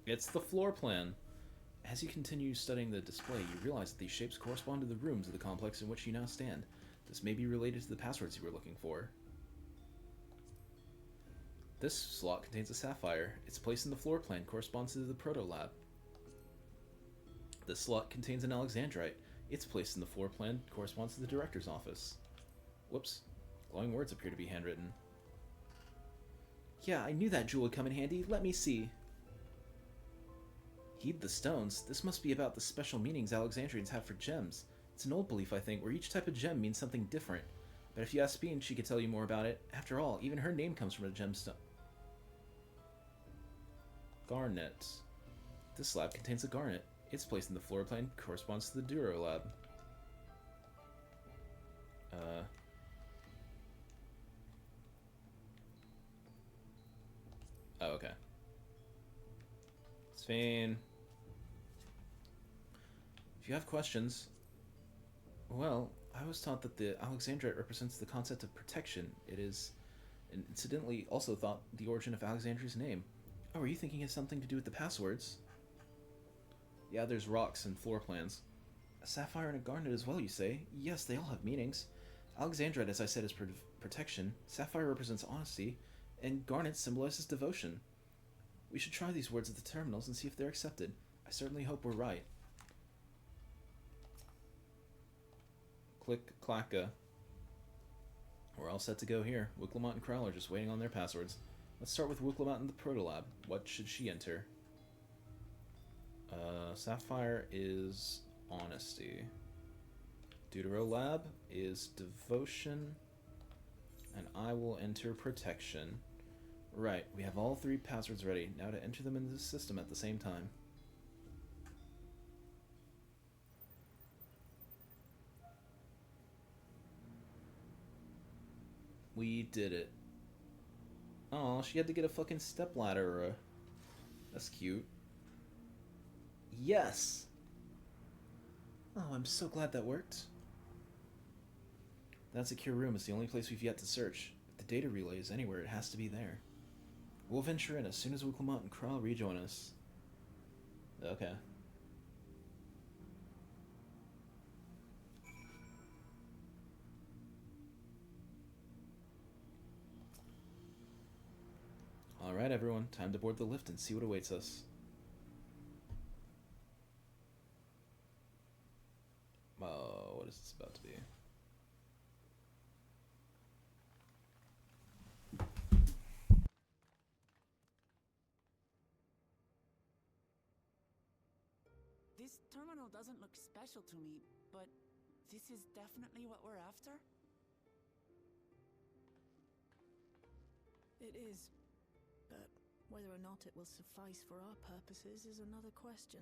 It's the floor plan. As you continue studying the display, you realize that these shapes correspond to the rooms of the complex in which you now stand. This may be related to the passwords you were looking for. This slot contains a sapphire. Its place in the floor plan corresponds to the proto lab. This slot contains an Alexandrite. Its place in the floor plan corresponds to the director's office. Whoops. Glowing words appear to be handwritten. Yeah, I knew that jewel would come in handy. Let me see. Heed the stones. This must be about the special meanings Alexandrians have for gems. It's an old belief, I think, where each type of gem means something different. But if you ask Sphene, she could tell you more about it. After all, even her name comes from a gemstone. Garnet. This slab contains a garnet. Its place in the floor plan corresponds to the Duro lab. Oh, okay. Sphene. If you have questions... Well, I was taught that the Alexandrite represents the concept of protection. It is, and incidentally, also thought the origin of Alexandria's name. Oh, are you thinking it has something to do with the passwords? Yeah, there's rocks and floor plans. A sapphire and a garnet as well, you say? Yes, they all have meanings. Alexandrite, as I said, is protection. Sapphire represents honesty, and garnet symbolizes devotion. We should try these words at the terminals and see if they're accepted. I certainly hope we're right. Click, clacka. We're all set to go here. Wicklemont and Krell are just waiting on their passwords. Let's start with Wicklemont in the Protolab. What should she enter? Sapphire is honesty. Deuterolab is devotion. And I will enter protection. Right, we have all 3 passwords ready. Now to enter them into the system at the same time. We did it. Oh, she had to get a fucking stepladder. That's cute. Yes! Oh, I'm so glad that worked. That secure room is the only place we've yet to search. If the data relay is anywhere, it has to be there. We'll venture in as soon as Wicklemont and Krell rejoin us. Okay. Alright everyone, time to board the lift and see what awaits us. Oh, what is this about to be? This terminal doesn't look special to me, but this is definitely what we're after? It is. But whether or not it will suffice for our purposes is another question.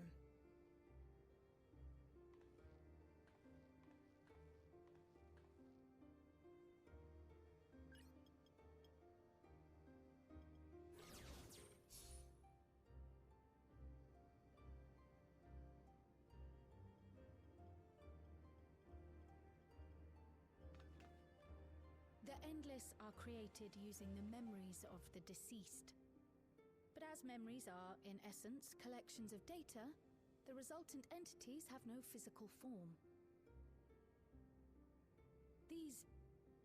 The Endless are created using the memories of the deceased. But as memories are, in essence, collections of data, the resultant entities have no physical form. These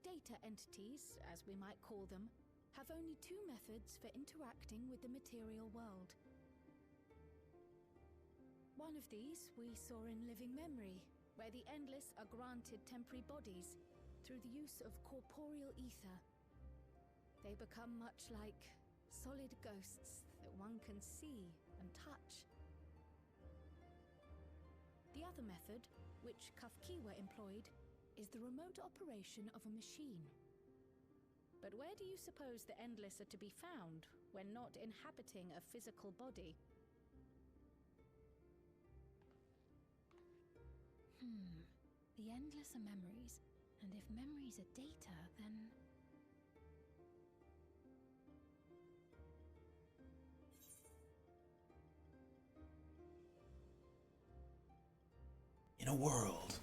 data entities, as we might call them, have only 2 methods for interacting with the material world. One of these we saw in Living Memory, where the Endless are granted temporary bodies through the use of corporeal ether. They become much like solid ghosts that one can see and touch. The other method, which Kafkiwa employed, is the remote operation of a machine. But where do you suppose the Endless are to be found when not inhabiting a physical body? The Endless are memories, and if memories are data, then... In a world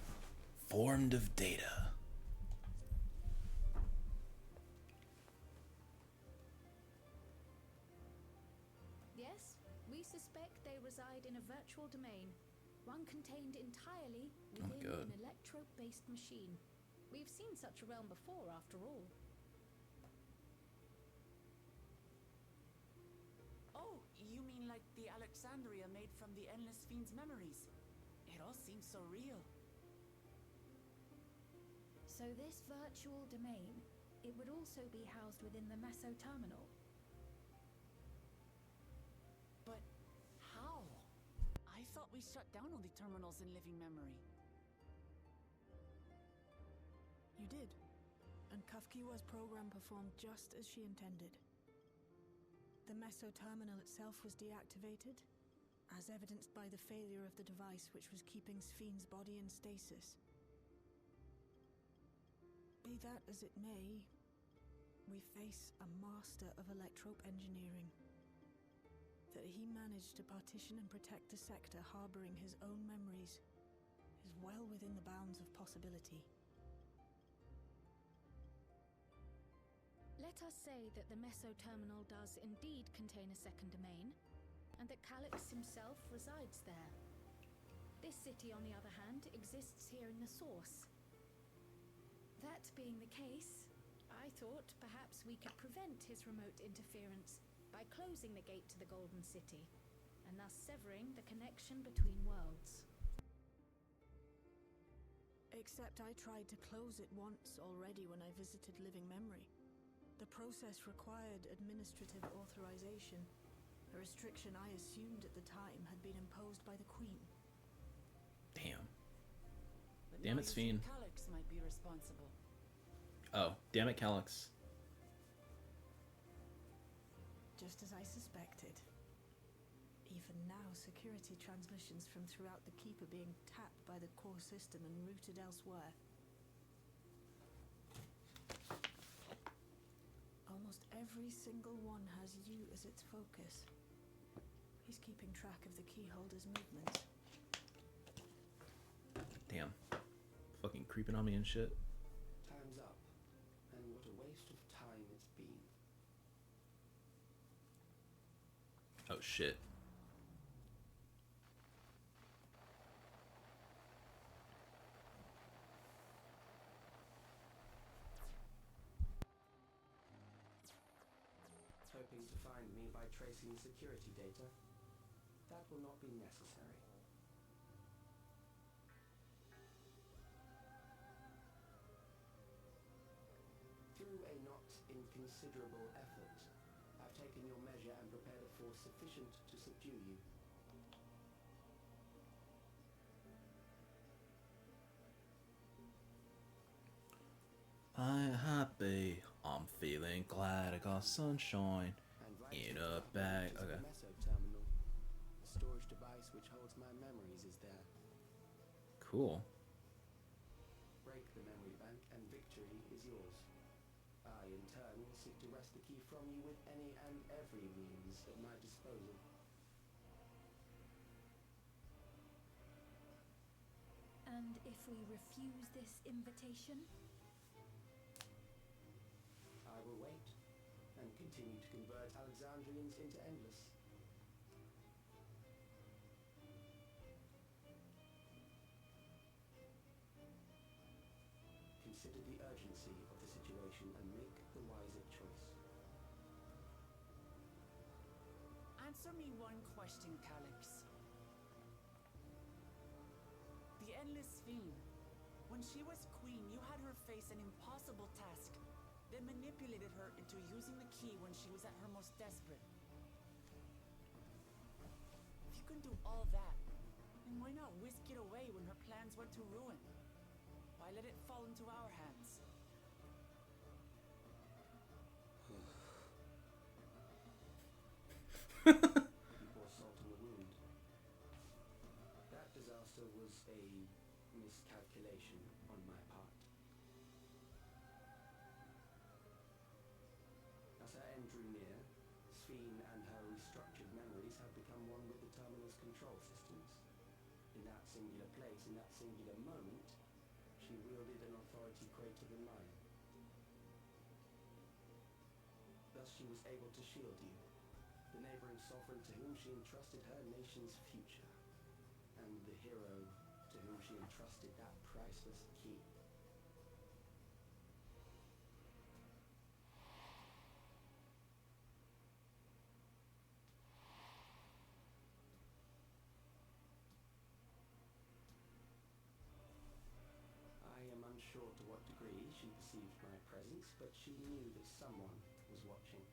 formed of data. Yes, we suspect they reside in a virtual domain, one contained entirely within an electrope-based machine. We've seen such a realm before, after all. Oh, you mean like the Alexandria made from the Endless Fiend's memories? It all seems so real. So this virtual domain, it would also be housed within the Meso terminal. But how? I thought we shut down all the terminals in Living Memory. You did. And Kafkiwa's program performed just as she intended. The Meso terminal itself was deactivated, as evidenced by the failure of the device which was keeping Spheen's body in stasis. Be that as it may, we face a master of electrope engineering. That he managed to partition and protect the sector harboring his own memories is well within the bounds of possibility. Let us say that the Meso-Terminal does indeed contain a second domain, and that Calix himself resides there. This city, on the other hand, exists here in the source. That being the case, I thought perhaps we could prevent his remote interference by closing the gate to the Golden City, and thus severing the connection between worlds. Except I tried to close it once already when I visited Living Memory. The process required administrative authorization, a restriction I assumed at the time had been imposed by the Queen. Damn. But Damn now it, you think Sphene. Calix might be responsible. Oh, damn it, Calix. Just as I suspected. Even now, security transmissions from throughout the keep are being tapped by the core system and routed elsewhere. Almost every single one has you as its focus. He's keeping track of the keyholder's movements. Damn. Fucking creeping on me and shit. Time's up, and what a waste of time it's been. Oh shit. Hoping to find me by tracing security data? That will not be necessary. Through a not inconsiderable effort, I've taken your measure and prepared a force sufficient to subdue you. I'm happy. I'm feeling glad I got sunshine in a bag. Okay. The Meso-Terminal. The storage device which holds my memories is there. Cool. Break the memory bank and victory is yours. I, in turn, will seek to wrest the key from you with any and every means at my disposal. And if we refuse this invitation? I will wait and continue to convert Alexandrians into Endless. Consider the urgency of the situation and make the wiser choice. Answer me one question, Calix. The Endless Fiend. When she was queen, you had her face an impossible task, then manipulated her into using the key when she was at her most desperate. If you can do all that, then why not whisk it away when her plans went to ruin? Why let it fall into our hands? You pour salt in the wound. That disaster was a miscalculation on my part. As our end drew near, Sphene and her restructured memories have become one with the terminal's control systems. In that singular place, in that singular moment, she wielded an authority greater than mine. Thus she was able to shield you, the neighboring sovereign to whom she entrusted her nation's future, and the hero to whom she entrusted that priceless key. I am unsure to what degree she perceived my presence, but she knew that someone was watching.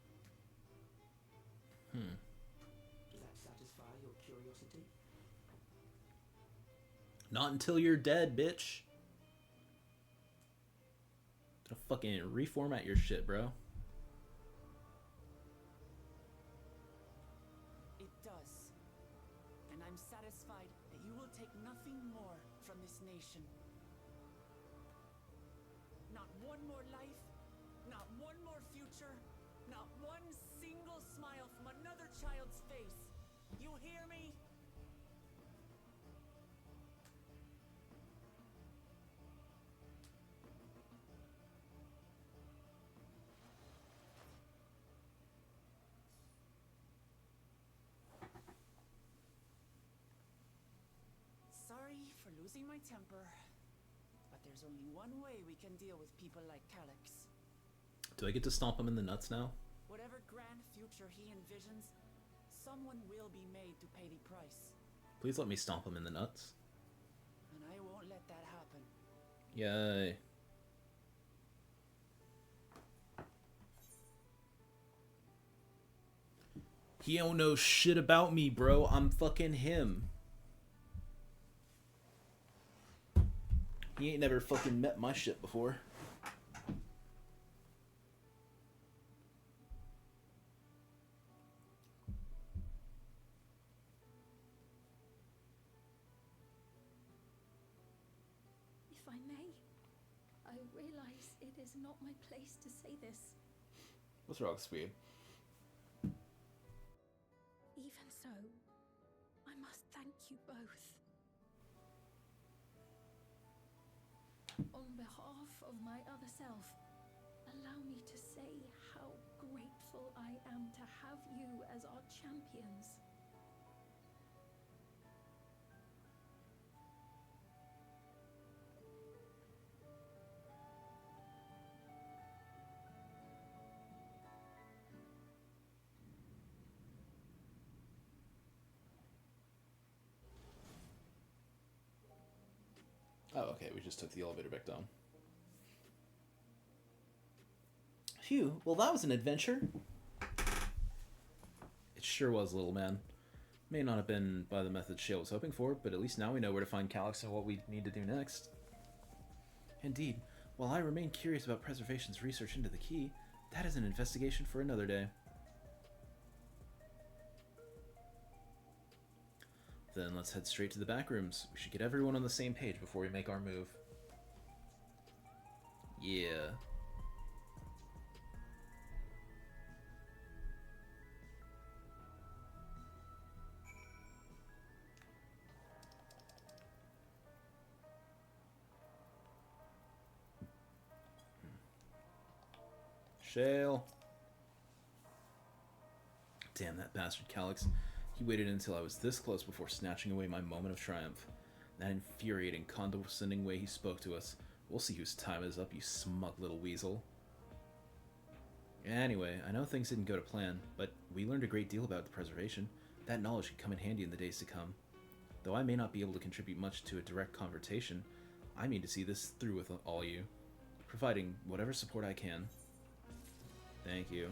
Does that satisfy your curiosity? Not until you're dead, bitch. Gonna fucking reformat your shit, bro. It does. And I'm satisfied that you will take nothing more from this nation. Not one more life, not one more future, not one single smile from another child's face. You hear me? losing my temper, but there's only one way we can deal with people like Calyx. Do I get to stomp him in the nuts now? Whatever grand future he envisions, someone will be made to pay the price. Please let me stomp him in the nuts. And I won't let that happen. Yay. He don't know shit about me, bro. I'm fucking him. He ain't never fucking met my shit before. If I may, I realize it is not my place to say this. What's wrong, Speed? Even so, I must thank you both. On behalf of my other self, allow me to say how grateful I am to have you as our champions. Oh, okay, we just took the elevator back down. Phew, well that was an adventure. It sure was, little man. May not have been by the method Shale was hoping for, but at least now we know where to find Calyx and what we need to do next. Indeed, while I remain curious about Preservation's research into the key, that is an investigation for another day. Then let's head straight to the back rooms. We should get everyone on the same page before we make our move. Yeah. Shale. Damn that bastard Calyx. He waited until I was this close before snatching away my moment of triumph. That infuriating, condescending way he spoke to us. We'll see whose time is up, you smug little weasel. Anyway, I know things didn't go to plan, but we learned a great deal about the preservation. That knowledge could come in handy in the days to come. Though I may not be able to contribute much to a direct conversation, I mean to see this through with all you, providing whatever support I can. Thank you.